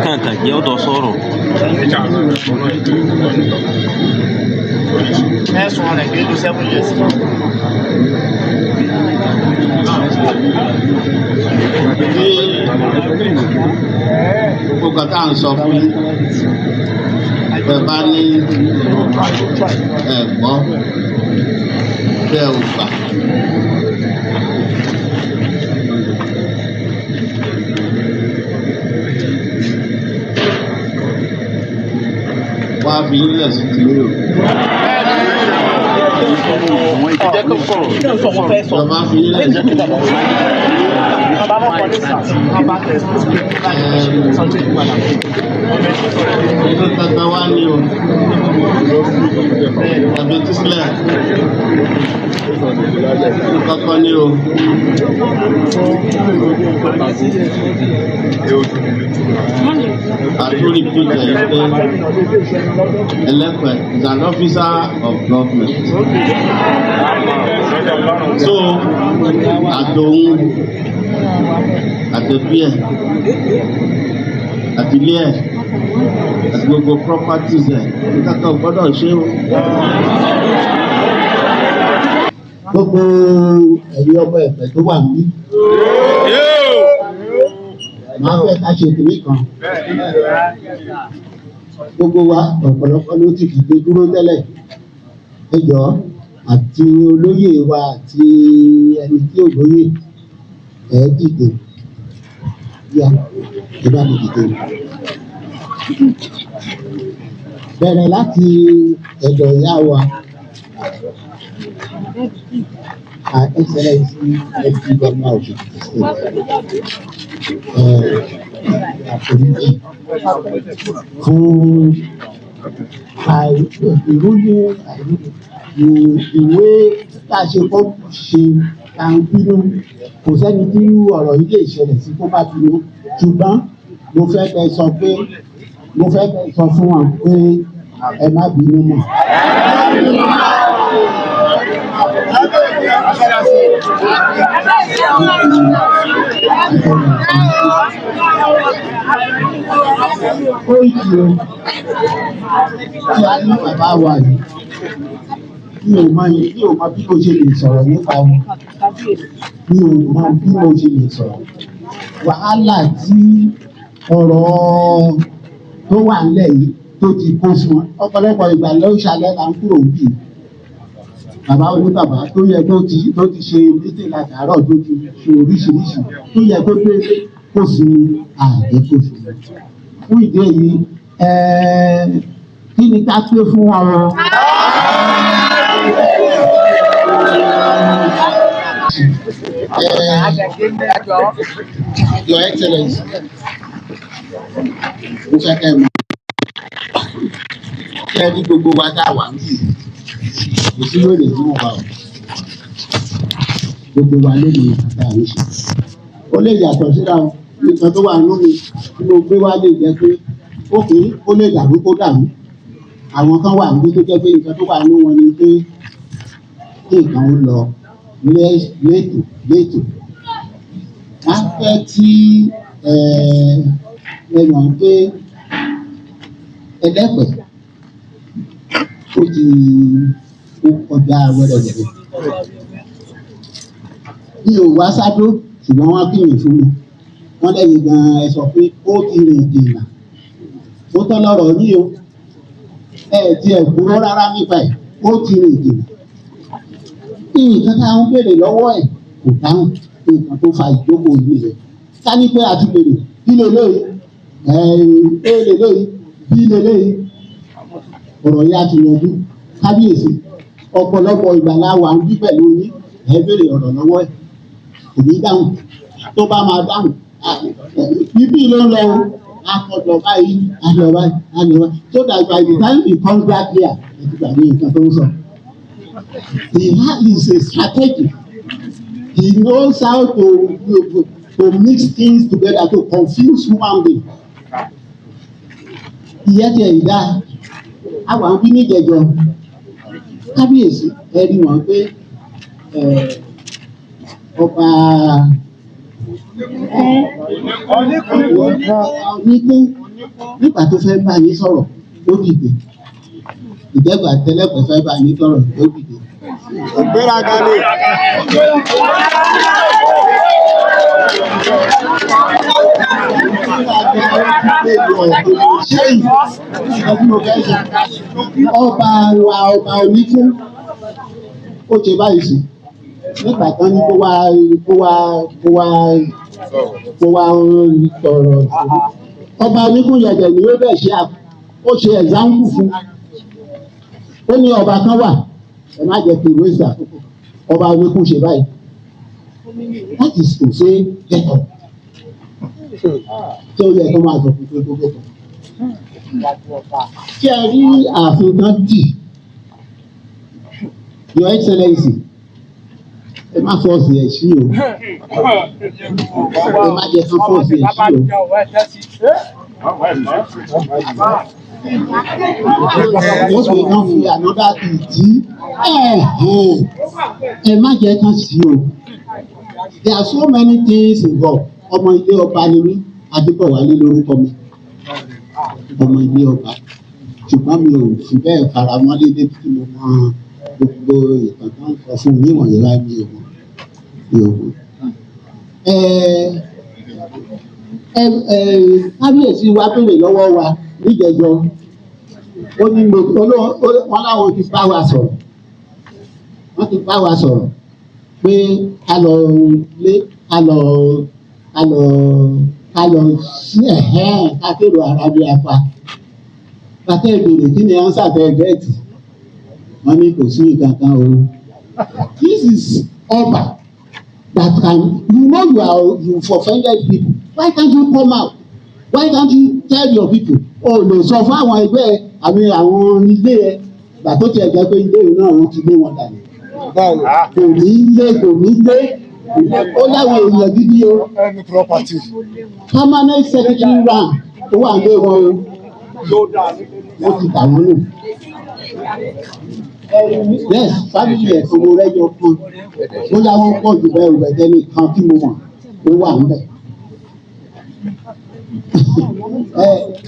Kanka jẹ́ ọ̀dọ̀ sọ̀rọ̀. Next one, I gave you 7 years. Gbogbo kan tá à ń sọ fún ẹgbẹ́ bá ní ẹ̀gbọ́ bẹ́ẹ̀ ò gbà. Wá bí ilẹ̀ sí ti lérò. Ìjọba fi ilẹ̀ sí ti lérò. Tata wá ní o. Tàbí tussle. Kọ́kọ́ ní o. Àtúrí píjẹ yìí pé Ẹlẹ́pẹ̀ is an officer of government. So, àtòun, àtẹ̀bí ẹ̀, àtìlé ẹ̀, àti gbogbo properties ẹ̀, nígbàkan gbọ́dọ̀ ṣe o. Gbogbo ẹ̀yin ọmọ Ẹ̀pẹ̀ tó wà níbí. Màá fẹ́ ká ṣe kìnní kan. Gbogbo wa ọ̀pọ̀lọpọ̀ ló ti dìde dúró tẹ́lẹ̀. Ẹ jọ̀ọ́ àti olóyè wa àti ẹni tí ò lóyè ẹ dìde. Yá ẹ bá mi dìde. Bẹ̀rẹ̀ láti ẹ̀dọ̀ ìyá wa. Her Excellency Ekiti Governor of Ekiti State. Fún ìwé tá a ṣe kọ́ ṣe tá a ń bínú kò sẹ́ni tí ọ̀rọ̀ yìí lè ṣẹlẹ̀ sí kó bá bínú ṣùgbọ́n mo fẹ́ kẹ́ sọ fún wọn pé ẹ má bínú mọ́. Ó ìjì o tí a ní bàbá wa yìí mi ò mọ bí mo ṣe lè sọ̀rọ̀ nípa wọn mi ò mọ bí mo ṣe lè sọ̀rọ̀ wàhálà tí ọ̀rọ̀ tó wà nílẹ̀ yìí tó ti kó sí wọn ọ̀pọ̀lọpọ̀ ìgbà ló ṣàlẹ̀ là ń kúrò bí bàbá oníbàbá tó yẹ tó ti ṣe títí látàárọ̀ tó ti ṣe oríṣiríṣi tó yẹ kó pé kó sí ààyè kó sí fún ìdí èyí kí ni ká pé fún wọn. Your Excellency, mo fẹ́ kẹ́ ẹ mọ̀ kí ẹ ní gbogbo wa dá wà ní kò sí lóde tí wọ́n wà o gbogbo wa ló lè kàtà àwọn ṣe ó lè yàtọ̀ síra o nǹkan tó wà nínú mi tí mo gbé wá lè jẹ́ pé ó lè dàrú kó dàrú àwọn kan wà níbi tó jẹ́ pé nǹkan tó wà nínú wọn ni pé kí nǹkan ó lọ létò á fẹ́ tí ẹ mọ̀ pé Ẹlẹ́pẹ̀ ó ti kọjá wẹ́rẹ́wẹ́rẹ́ mi ò wá sádó ṣùgbọ́n wọ́n kíyìn fún mi wọ́n lẹ́yìn gan-an ẹ sọ pé ó ti rìn dènà ó tọ́ lọ́rọ̀ yìí o ti ẹ̀ kúrò rárá nípa ẹ̀ ó ti rìn dènà nǹkan tá à ń béèrè lọ́wọ́ ẹ̀ kò dáhùn nǹkan tó fa ìjókòó yìí rẹ̀ ká ní pé a ti béèrè kí lè lóye lè lóye bí lè lóye ọ̀rọ̀ yìí a ti yanjú kábíyèsí ọ̀pọ̀lọpọ̀ ìgbà la wà ń bí pẹ̀lú yín ẹ béèrè ọ̀rọ̀ lọ́wọ́ ẹ̀ kò ní dáhùn tó bá máa dáhùn bíbí ló ń lọ o akọ̀dọ̀ báyìí alọ̀ báyìí so that by the time he comes back here ẹ ti gbàgbé nǹkan tó ń sọ. He is a strategy. He knows how to mix things together to confuse human beings. Ìyẹn ti ẹ̀yìn dáa àwọn bí níjẹjọ kábíyèsí ẹ rí wọn pé ọba oníkún nígbà tó fẹ́ bá yín sọ̀rọ̀ ó dìde ìjẹ́gbà tẹ́lẹ̀pẹ̀ fẹ́ bá yín sọ̀rọ̀ ó dìde. Ìgbéraga ni. Ọba oníkún ó ṣe báyìí sí nígbà tán ní kó wá tọrọ ọba oníkún yẹ̀dẹ̀ ni ó bẹ̀ ó ṣe ẹ̀záǹpù fún ó ní ọba kan wà ẹ má jẹ́ kí ìwé ìsàkókò ọba oníkún ṣe báyìí That is to say get up. Ṣé o yẹ kó máa sọ fún pé kó get up? Ṣé ẹ rí ààfin kan dì? Your Excellency, ẹ má fọ́ọ̀sì ẹ̀ sí o. Ẹ má jẹ́ kán fọ́ọ̀sì ẹ̀ sí o. Most will not feel another thing. Ẹ má jẹ́ kán sí o. There are so many things involved. Ọmọ ilé ọba ni mí, Adébọ̀wálé lórúkọ mi. Ọmọ ilé ọba. Ṣùgbọ́n mi ò fi bẹ́ẹ̀ fara mọ́ dédé tí mo mọ gbogbo ìtàn tó ń sọ fún mi wọ̀nyí láì mi ò mọ̀. Kábíyèsí wa béèrè lọ́wọ́ wa níjẹ̀jọ́. Ó ní wọ́n láwọn ti bá wa sọ̀rọ̀. Wọ́n ti bá wa sọ̀rọ̀ pé ká lọ sí ká kéèrò ara bí apá. Kàtẹ́ ìbéèrè kí ni ánsà tẹ́ gẹ́ẹ̀tì? Wọ́n ní kò sí ìkankan o. This is Ọba that can, you've offended people. Why can't you come out? Why can't you tell your people? O lè sọ fún àwọn ẹgbẹ́ àwọn ilé ẹ gbà tó tiẹ̀ jẹ́ pé ilé náà ó ti lé wọn dànù. Kò ní lé ó láwọn èèyàn gidi o. Permanent secretary rank tó wà lé wọn o. Wọ́n ti tà wọ́n lò. Yes, family ẹ̀ tó mo rẹ́jọ kan. Ó láwọn pọ̀ jù bẹ́ẹ̀ rẹ̀ nìkan tí mo mọ̀ ó wà níbẹ̀.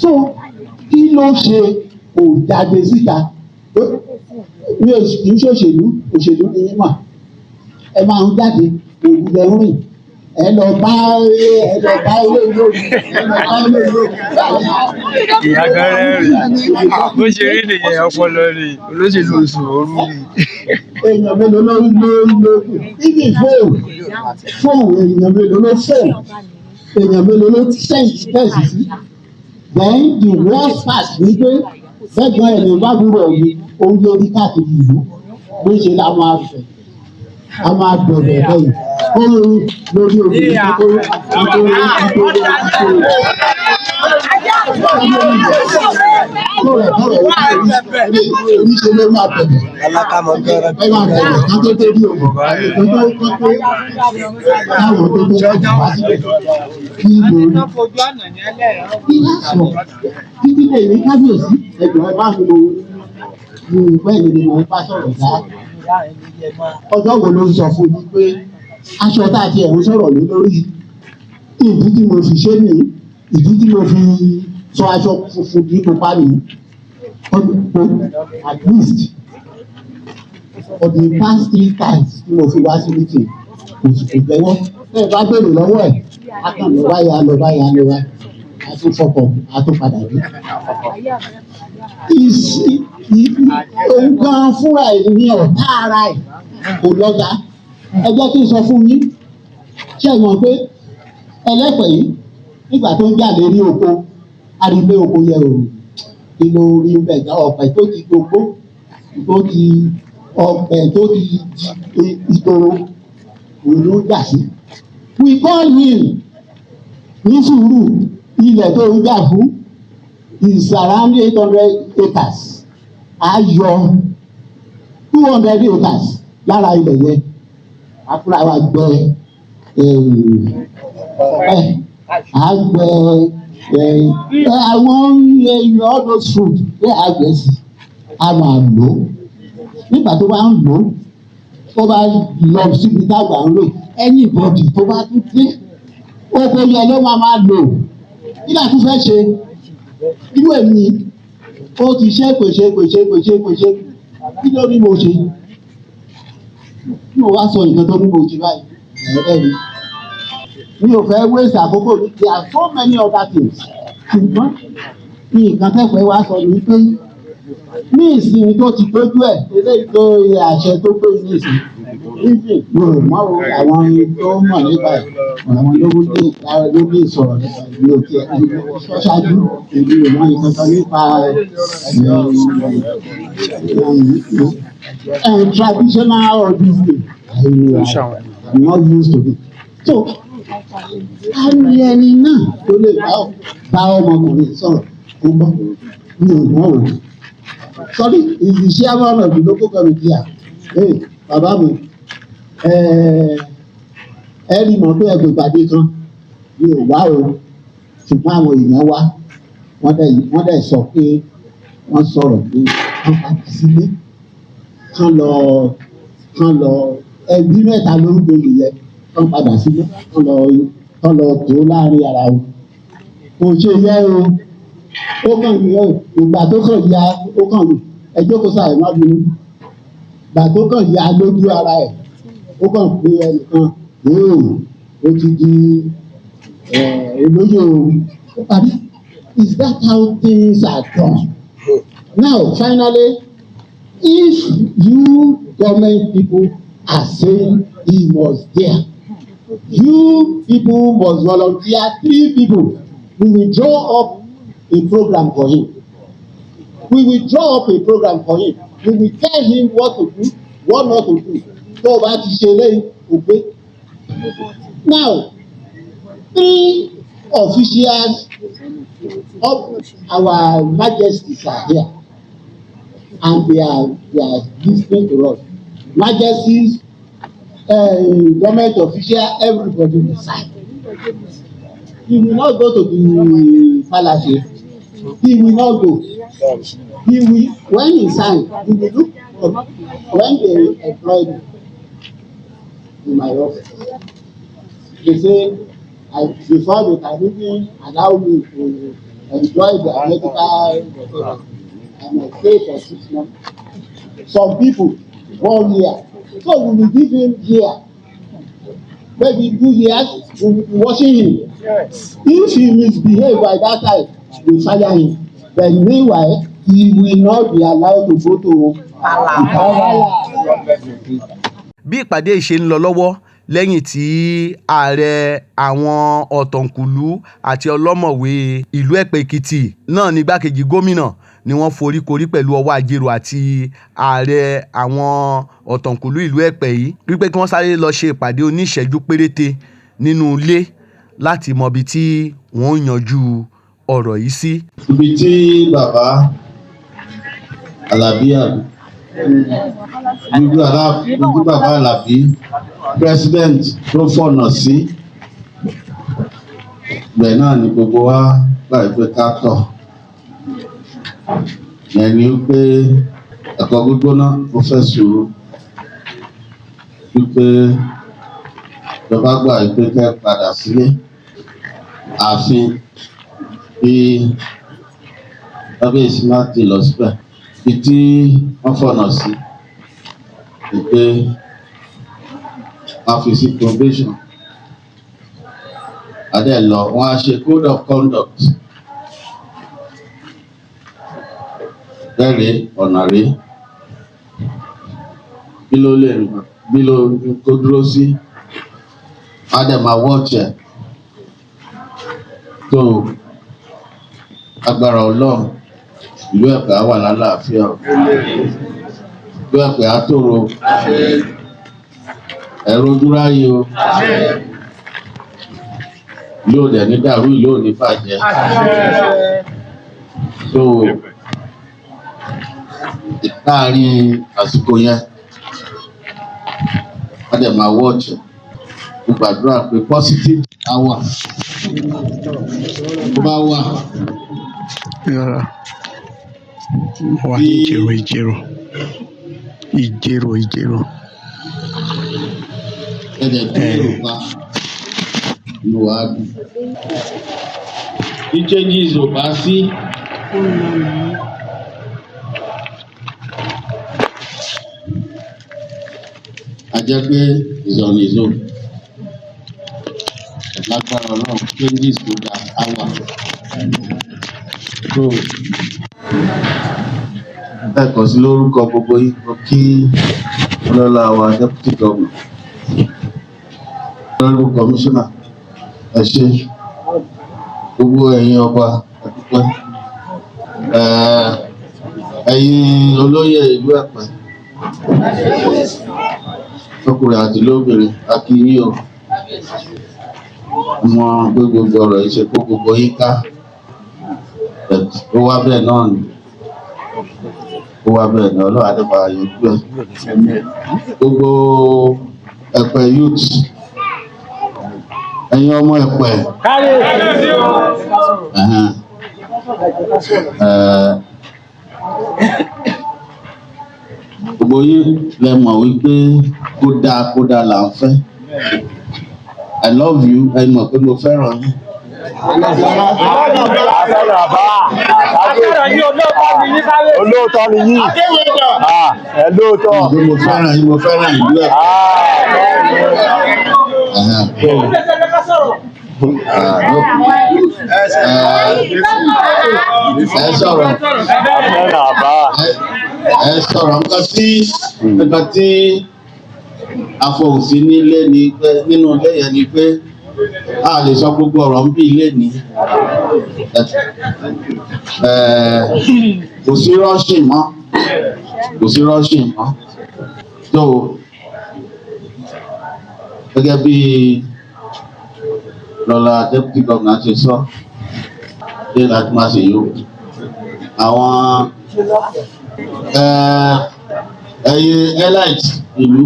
So kí ló ṣe kò jáde síta? Mi ò kì í ṣòṣèlú ni yín mà. Ẹ máa ń jáde òwúlẹ̀ ń rìn. Ẹ lọ bá ilé olóògùn. Ìyá kan rẹ́rìn bó ṣe rí nìyẹn ọpọlọ rí olóṣèlú oṣù ooru rí. Èèyàn mélòó ló ibi fóònù èèyàn mélòó ló èèyàn mélòó ló sẹ́ǹtì tẹ̀sí sí. Then the worst part ni pé bẹ́ẹ̀gbọ́n ẹ̀ lè bá gbúrò mi oúnjẹ orí káàkiri ìlú bó ṣe la máa fẹ̀. A máa bẹ̀rẹ̀ lẹ́yìn kó lórí obìnrin nítorí. Oníṣẹ́ ló máa bẹ̀rẹ̀. Ẹ máa bẹ̀rẹ̀ ká tó dé bí òun. Táwọn tó dé wá síbẹ̀ kí lórí. Bí láṣọ títí lè ní kábíyèsí ẹ̀jọ̀ ẹ bá mi lo bẹ́ẹ̀ ni mo bá sọ̀rọ̀ dá. Ọjọ́ wo ló ń sọ fún mi pé aṣọ tá a ti ẹ̀ ń sọ̀rọ̀ lé lórí ìdí tí mo fi ṣe nìyí, ìdí tí mo fi sọ aṣọ funfun ní pupa nìyí. At least for the past 3 times tí mo fi wá sí meeting kò tẹ́wọ́. Bẹ́ẹ̀ bá béèrè lọ́wọ́ ẹ̀ á kàn lọ báyà a tún fọkàn a tún padà dé. Òun gan fúnra ẹ̀ ní ọ̀tá ara ẹ̀ kò lọ́gà. Ẹ jẹ́ kí n sọ fún yín, ṣé ẹ mọ̀ pé ẹlẹ́pẹ̀ yìí nígbà tó ń jà lérí oko a rí pé oko yẹ òòrùn kí ló rí ń bẹ̀ gá ọ̀pẹ tó ti gbogbo ọ̀pẹ tó ti ìtòrò òun ló jà sí. We call him ní sùúrù ilẹ̀ tó ń jà fún is around 800 acres. A yọ 200 acres lára ilẹ̀ yẹn. Afúnra wa gbẹ àwọn all those fruit wey a gbẹ sí a máa lò ó. Nígbà tó bá ń lò ó tó bá lọ síbi tágbà ń lò anybody tó bá tún dé oko yẹn ló máa lò. Kí la tún fẹ́ ṣe? Irú èmi ó ti ṣe pèsè kí ló ní mo ṣe? Kí mo wá sọ nǹkan tó ní mo ṣe báyìí? Ẹ̀rẹ́ mi ò fẹ́ waste àkókò mi. There are so many other things. Ṣùgbọ́n ní nǹkan tẹ́pẹ́ wá sọ ní pé ní ìsinmi tó ti tójú ẹ̀ eléyìí tó àṣẹ tó gbé ní ìsinmi. Níbi yóò mọ àwọn tó mọ̀ nípa ẹ̀ àwọn ló ní ìsọ̀rọ̀ nípa ìlú òkè ṣáájú ìlú ìmọ̀ ìkankan nípa traditional or this thing. I'm not used to it. So a ní ẹni náà tó lè bá ọmọkùnrin sọ̀rọ̀ ó gbọ́ mi ò mọ̀ o. Sorry, is the chairman of the local committee here? Hey, bàbá mi ẹ rí mọ̀ pé ẹgbẹ́ ìpàdé kan mi ò wá o ṣùgbọ́n àwọn èèyàn wá wọ́n dẹ̀ sọ pé wọ́n sọ̀rọ̀ pé wọ́n padà sílé kán lọ ẹbí mẹ́ta lórúkọ nìyẹn kán padà sílé kán lọ tó láàrin ara wọn. Kò ṣe yẹ o ó kàn yẹ ìgbà tó kàn ya ó kàn ẹjọ́ kó sáà má bínú ìgbà tó kàn ya lójú ara ẹ̀ ó kàn pé ẹnìkan ó ti di olóyè o parí. Is that how things are done? Now, finally, if you government people are saying he was there, you people must volunteer 3 people. We will draw up a program for him. We will draw up a program for him. We will tell him what to do, what not to do. So that he shall obey. Now, 3 officials of our majesties are here, and they are listening to us. Majesties, government official, everybody will sign. He will not go to the palace. He will not go. He will, when he sign, he will look for when they employ me in my office. They say, before they can even allow me to enjoy the medical, I must stay for 6 months. Some people 1 year. So we will give him here. Maybe 2 years, we will be watching him. Yes. If he misbehave by that time, we fire him. But meanwhile, he will not be allowed to go to Wahala. Bí ìpàdé ṣe ń lọ lọ́wọ́ lẹ́yìn tí ààrẹ àwọn ọ̀tọ̀kùlú àti ọlọ́mọ̀wé ìlú Epe Ekiti náà ní igbákejì gómìnà ni wọ́n foríkorí pẹ̀lú Owa Ajero àti ààrẹ àwọn ọ̀tọ̀kùlú ìlú Epe yìí wípé kí wọ́n sáré lọ ṣe ìpàdé oníṣẹ́jú péréte nínú ilé láti mọ ibi tí wọ́n yanjú ọ̀rọ̀ yìí sí. Ibi tí bàbá Alabi ojú bàbá Alabi president tó fọ̀nà sí bẹ́ẹ̀ náà ni gbogbo wa láìpẹ́ ká tọ̀. Yẹn ni pé ẹ̀kọ́ gbígbóná ó fẹ́ sùúrù wípé ìjọba gbà pé kẹ́ padà sílé Aafin bí kábíyèsí má ti lọ síbẹ̀ bí tí wọ́n fọ̀nà sí wípé wọ́n fi sí probation adé lọ wọ́n á ṣe code of conduct bẹ́ẹ̀ ọ̀nà rí bí ló kó dúró sí adé máa wọ́ọ̀chẹ̀ tó agbára Ọlọ́run ìlú Epe á wà lálàáfíà ìlú Epe á tòrò ẹ̀rọ ojúráyè o yóò dẹ̀ ní dàrú ìlú ò ní bàjẹ́ tó láàrin àsìkò yẹn a dẹ̀ máa wọ́ọ̀chẹ̀ mo gbàdúrà pé positive hour tó bá wà. Wà Ijero. Ẹ̀dẹ̀ tó èrò pa ló wá dùn. Bí changes ò bá sí. A jẹ́ pé ìzọ̀nìzò lágbára Ọlọ́run changes tó dá á wà. So ẹ̀kọ́ sí lórúkọ gbogbo yìí kí ọlọ́lá wa deputy governor honorable commissioner ẹ ṣé gbogbo ẹ̀yin ọba àdúpẹ́ ẹ̀yin olóyè ìlú Epe ọkùnrin àti lóbìnrin akínyìn o ọmọ pé gbogbo ọ̀rọ̀ yìí ṣe kó gbogbo yín ká ó wá bẹ́ẹ̀ náà ni ó wá bẹ́ẹ̀ náà ọlọ́wà nípa yọjú ẹ̀ gbogbo Ẹ̀pẹ́ youth ẹ̀yin ọmọ Ẹ̀pẹ́ gbogbo yín lẹ mọ̀ wípé kódà là ń fẹ́ I love you ẹ mọ̀ pé mo fẹ́ràn yín. olóòótọ́ ni yín ẹ lóòótọ́. mo fẹ́ràn yín mo fẹ́ràn ìlú Ẹ̀pẹ́. ẹ sọ̀rọ̀ nǹkan tí afọ̀hùnsí nílé ni pé nínú ilé yẹn ni pé a lè sọ gbogbo ọ̀rọ̀ ń bí ilé ní kò sí rushing mọ́ so gẹ́gẹ́ bí lọ́la deputy governor ṣe sọ ṣé láti máa ṣe yóò àwọn ẹ̀yin elite ìlú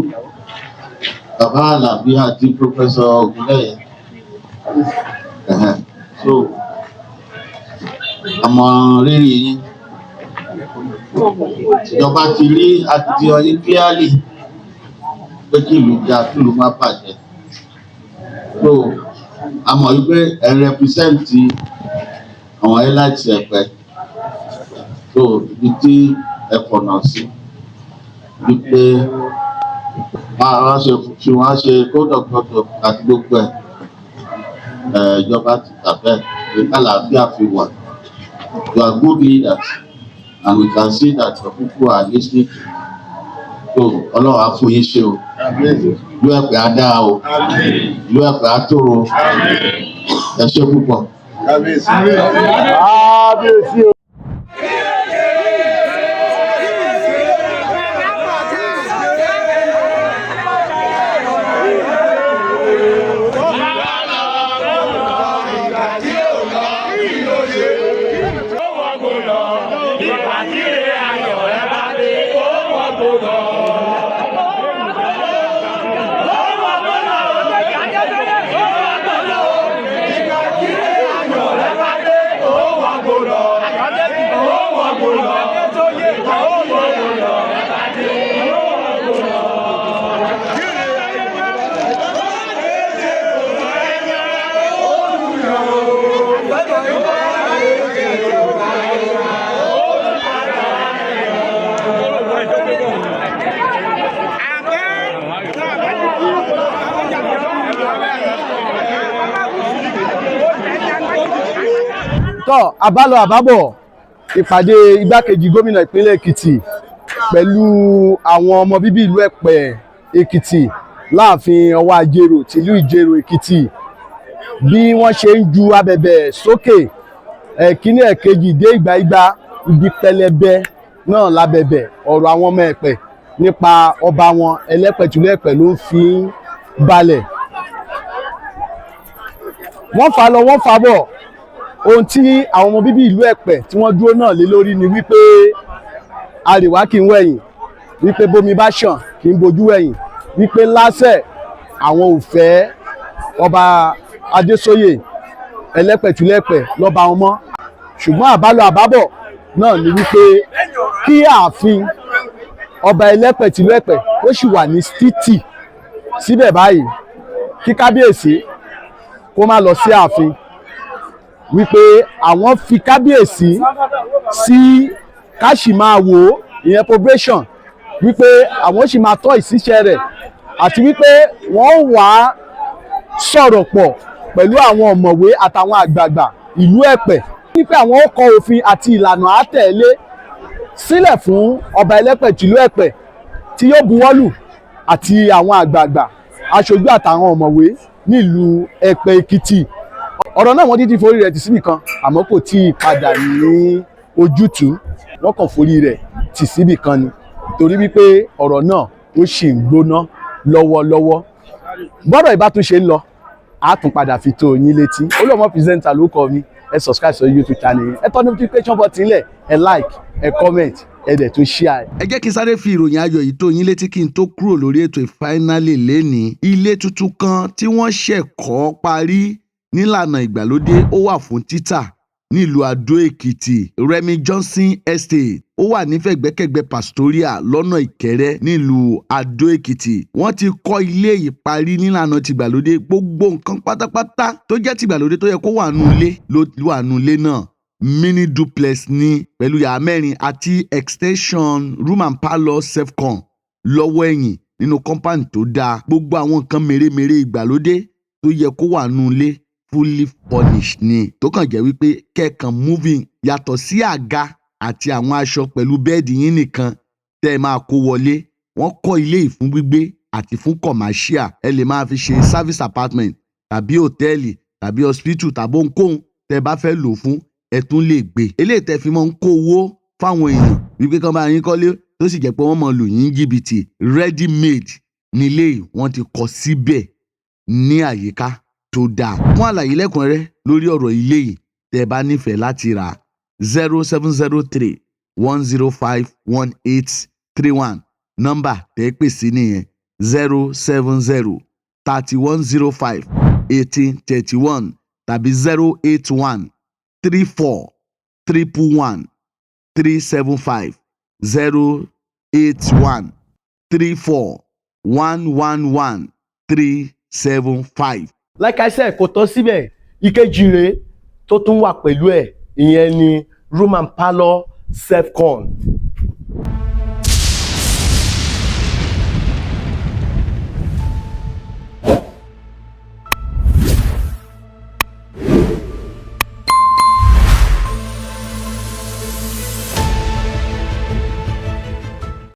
bàbá Àlàbí àti professor Ògúnlẹ̀yẹ so àmọ́ rírì yín ìjọba ti rí akitiyan yín clearly pé kí ìlú ga kí ìlú má bàjẹ́ so àmọ́ wípé ẹ represent àwọn elite Ẹ̀pẹ́ so ibi tí ẹ fọ̀nà sí wípé wọ́n ṣe kódọ̀kọ́dọ̀ àti gbogbo ẹ̀ ìjọba ti tàbẹ́ ìkàlàáfíà fi wà. You are good leaders and we can see that your people are listening to Ọlọ́run á fún yín ṣe o ìlú Ẹ̀pẹ́ á dáa o ìlú Ẹ̀pẹ́ á tòrò ẹ ṣé púpọ̀. tọ́ àbálọ àbábọ̀ ìpàdé igbákejì gómìnà ìpínlẹ̀ Èkìtì pẹ̀lú àwọn ọmọ bíbí ìlú Ẹ̀pẹ́ Èkìtì láàfin Owa Ajero tìlú Ijero Èkìtì bí wọ́n ṣe ń ju abẹ̀bẹ̀ sókè ẹ̀kíní ẹ̀kejì dé ìgbà ibi pẹlẹbẹ náà lábẹ̀bẹ̀ ọ̀rọ̀ àwọn ọmọ Ẹ̀pẹ́ nípa ọba wọn ẹlẹ́pẹ̀tùlú Ẹ̀pẹ́ ló ń fi balẹ̀ wọ́n fà lọ wọ́n fà bọ̀ ohun tí àwọn ọmọ bíbí ìlú Ẹ̀pẹ́ tí wọ́n dúró náà lé lórí ni wípé àríwá kì í wẹ̀yìn wípé bómi bá ṣàn kì í bojú wẹ̀yìn wípé lásẹ̀ àwọn ò fẹ́ ọba Adésóyè ẹlẹ́pẹ̀tùlú Ẹ̀pẹ́ lọ́ba wọn mọ́ ṣùgbọ́n àbálọ àbábọ̀ náà ni wípé kí ààfin ọba ẹlẹ́pẹ̀tùlú Ẹ̀pẹ́ ó sì wà ní títì síbẹ̀ báyìí kí kábíyèsí kó má lọ sí ààfin wípé àwọn fi kábíyèsí sí káṣímáwò ìyẹn probation wípé àwọn sì máa tọ́ ìṣiṣẹ́ rẹ̀ àti wípé wọ́n wá sọ̀rọ̀ pọ̀ pẹ̀lú àwọn ọ̀mọ̀wé àtàwọn àgbààgbà ìlú Ẹ̀pẹ́ wípé àwọn ó kọ òfin àti ìlànà àtẹ̀lé sílẹ̀ fún ọba ẹlẹ́pẹ̀tùlú Ẹ̀pẹ́ tí yóò buwọ́lù àti àwọn àgbààgbà aṣojú àtàwọn ọ̀mọ̀wé nílùú Ẹ̀pẹ́ Èkìtì ọ̀rọ̀ náà wọ́n ti forí rẹ̀ tì síbì kan àmọ́ kò tí ì padà ní ojútùú wọ́n kàn forí rẹ̀ tì síbì kan ni torí wípé ọ̀rọ̀ náà ó ṣì ń gbóná lọ́wọ́lọ́wọ́ gbọ́dọ̀ ìbátúnṣe ń lọ a tún padà fi tó yín létí olóòmọ pírẹsẹ̀ntà ló kọ mi ẹ subscribe sí YouTube channel ẹ tọ́ notification button lẹ̀ ẹ like ẹ comment ẹ dẹ̀ tún share. ẹ jẹ́ kí n sáré fi ìròyìn ayọ̀ yìí tó yín létí kí n tó kúrò lórí ètò ìfinally lénìí ilé tuntun kan tí wọ́n ṣẹ̀ kọ́ parí nílànà ìgbàlódé ó wà fún títà nílùú Adó Èkìtì Remi Johnson Estate ó wà nífẹ̀gbẹ́kẹ̀gbẹ́ Pastoral lọ́nà Ìkẹrẹ́ nílùú Adó Èkìtì wọ́n ti kọ́ ilé yìí parí nílànà tìgbàlódé gbogbo nǹkan pátápátá tó jẹ́ tìgbàlódé tó yẹ kó wà nù ilé ló wà nù ilé náà mini duplex ní pẹ̀lú yàrá mẹ́rin àti extension room and parlour self-con lọ́wọ́ ẹ̀yìn nínú compound tó dáa gbogbo àwọn nǹkan mèremère ìgbàlódé tó yẹ kó wà nù ilé fully furnished ni tó kàn jẹ́ wípé kẹ́ẹ̀kan moving yàtọ̀ sí àga àti àwọn aṣọ pẹ̀lú bẹ́ẹ̀dì yín nìkan tẹ́ ẹ máa kó wọlé wọ́n kọ́ ilé yìí fún gbígbé àti fún commercial ẹ lè máa fi ṣe service apartment tàbí hòtẹ́ẹ̀lì tàbí hospital tàbí ohunkóhun tẹ́ ẹ bá fẹ́ lò fún ẹ tún lè gbé eléyìí tẹ́ fi máa ń kó owó fáwọn èèyàn wípé kán bá yín kọ́lé tó sì jẹ́ pé wọ́n máa lù yín jìbìtì ready made nílé yìí wọ́n ti kọ́ síbẹ̀ ní àyíká tó dáa fún àlàyé lẹ́kùnrẹ́rẹ́ lórí ọ̀rọ̀ ilé yìí tẹ́ ẹ bá nífẹ̀ẹ́ láti rà 0703 105 1831 nọ́mbà tẹ́ ẹ pè sí nìyẹn 070 3105 1831 tàbí 081 34 111 375 081 34 111 375. Like I said kò tán síbẹ̀ ìkejì rèé tó tún wà pẹ̀lú ẹ̀ ìyẹn ni room and parlour self-con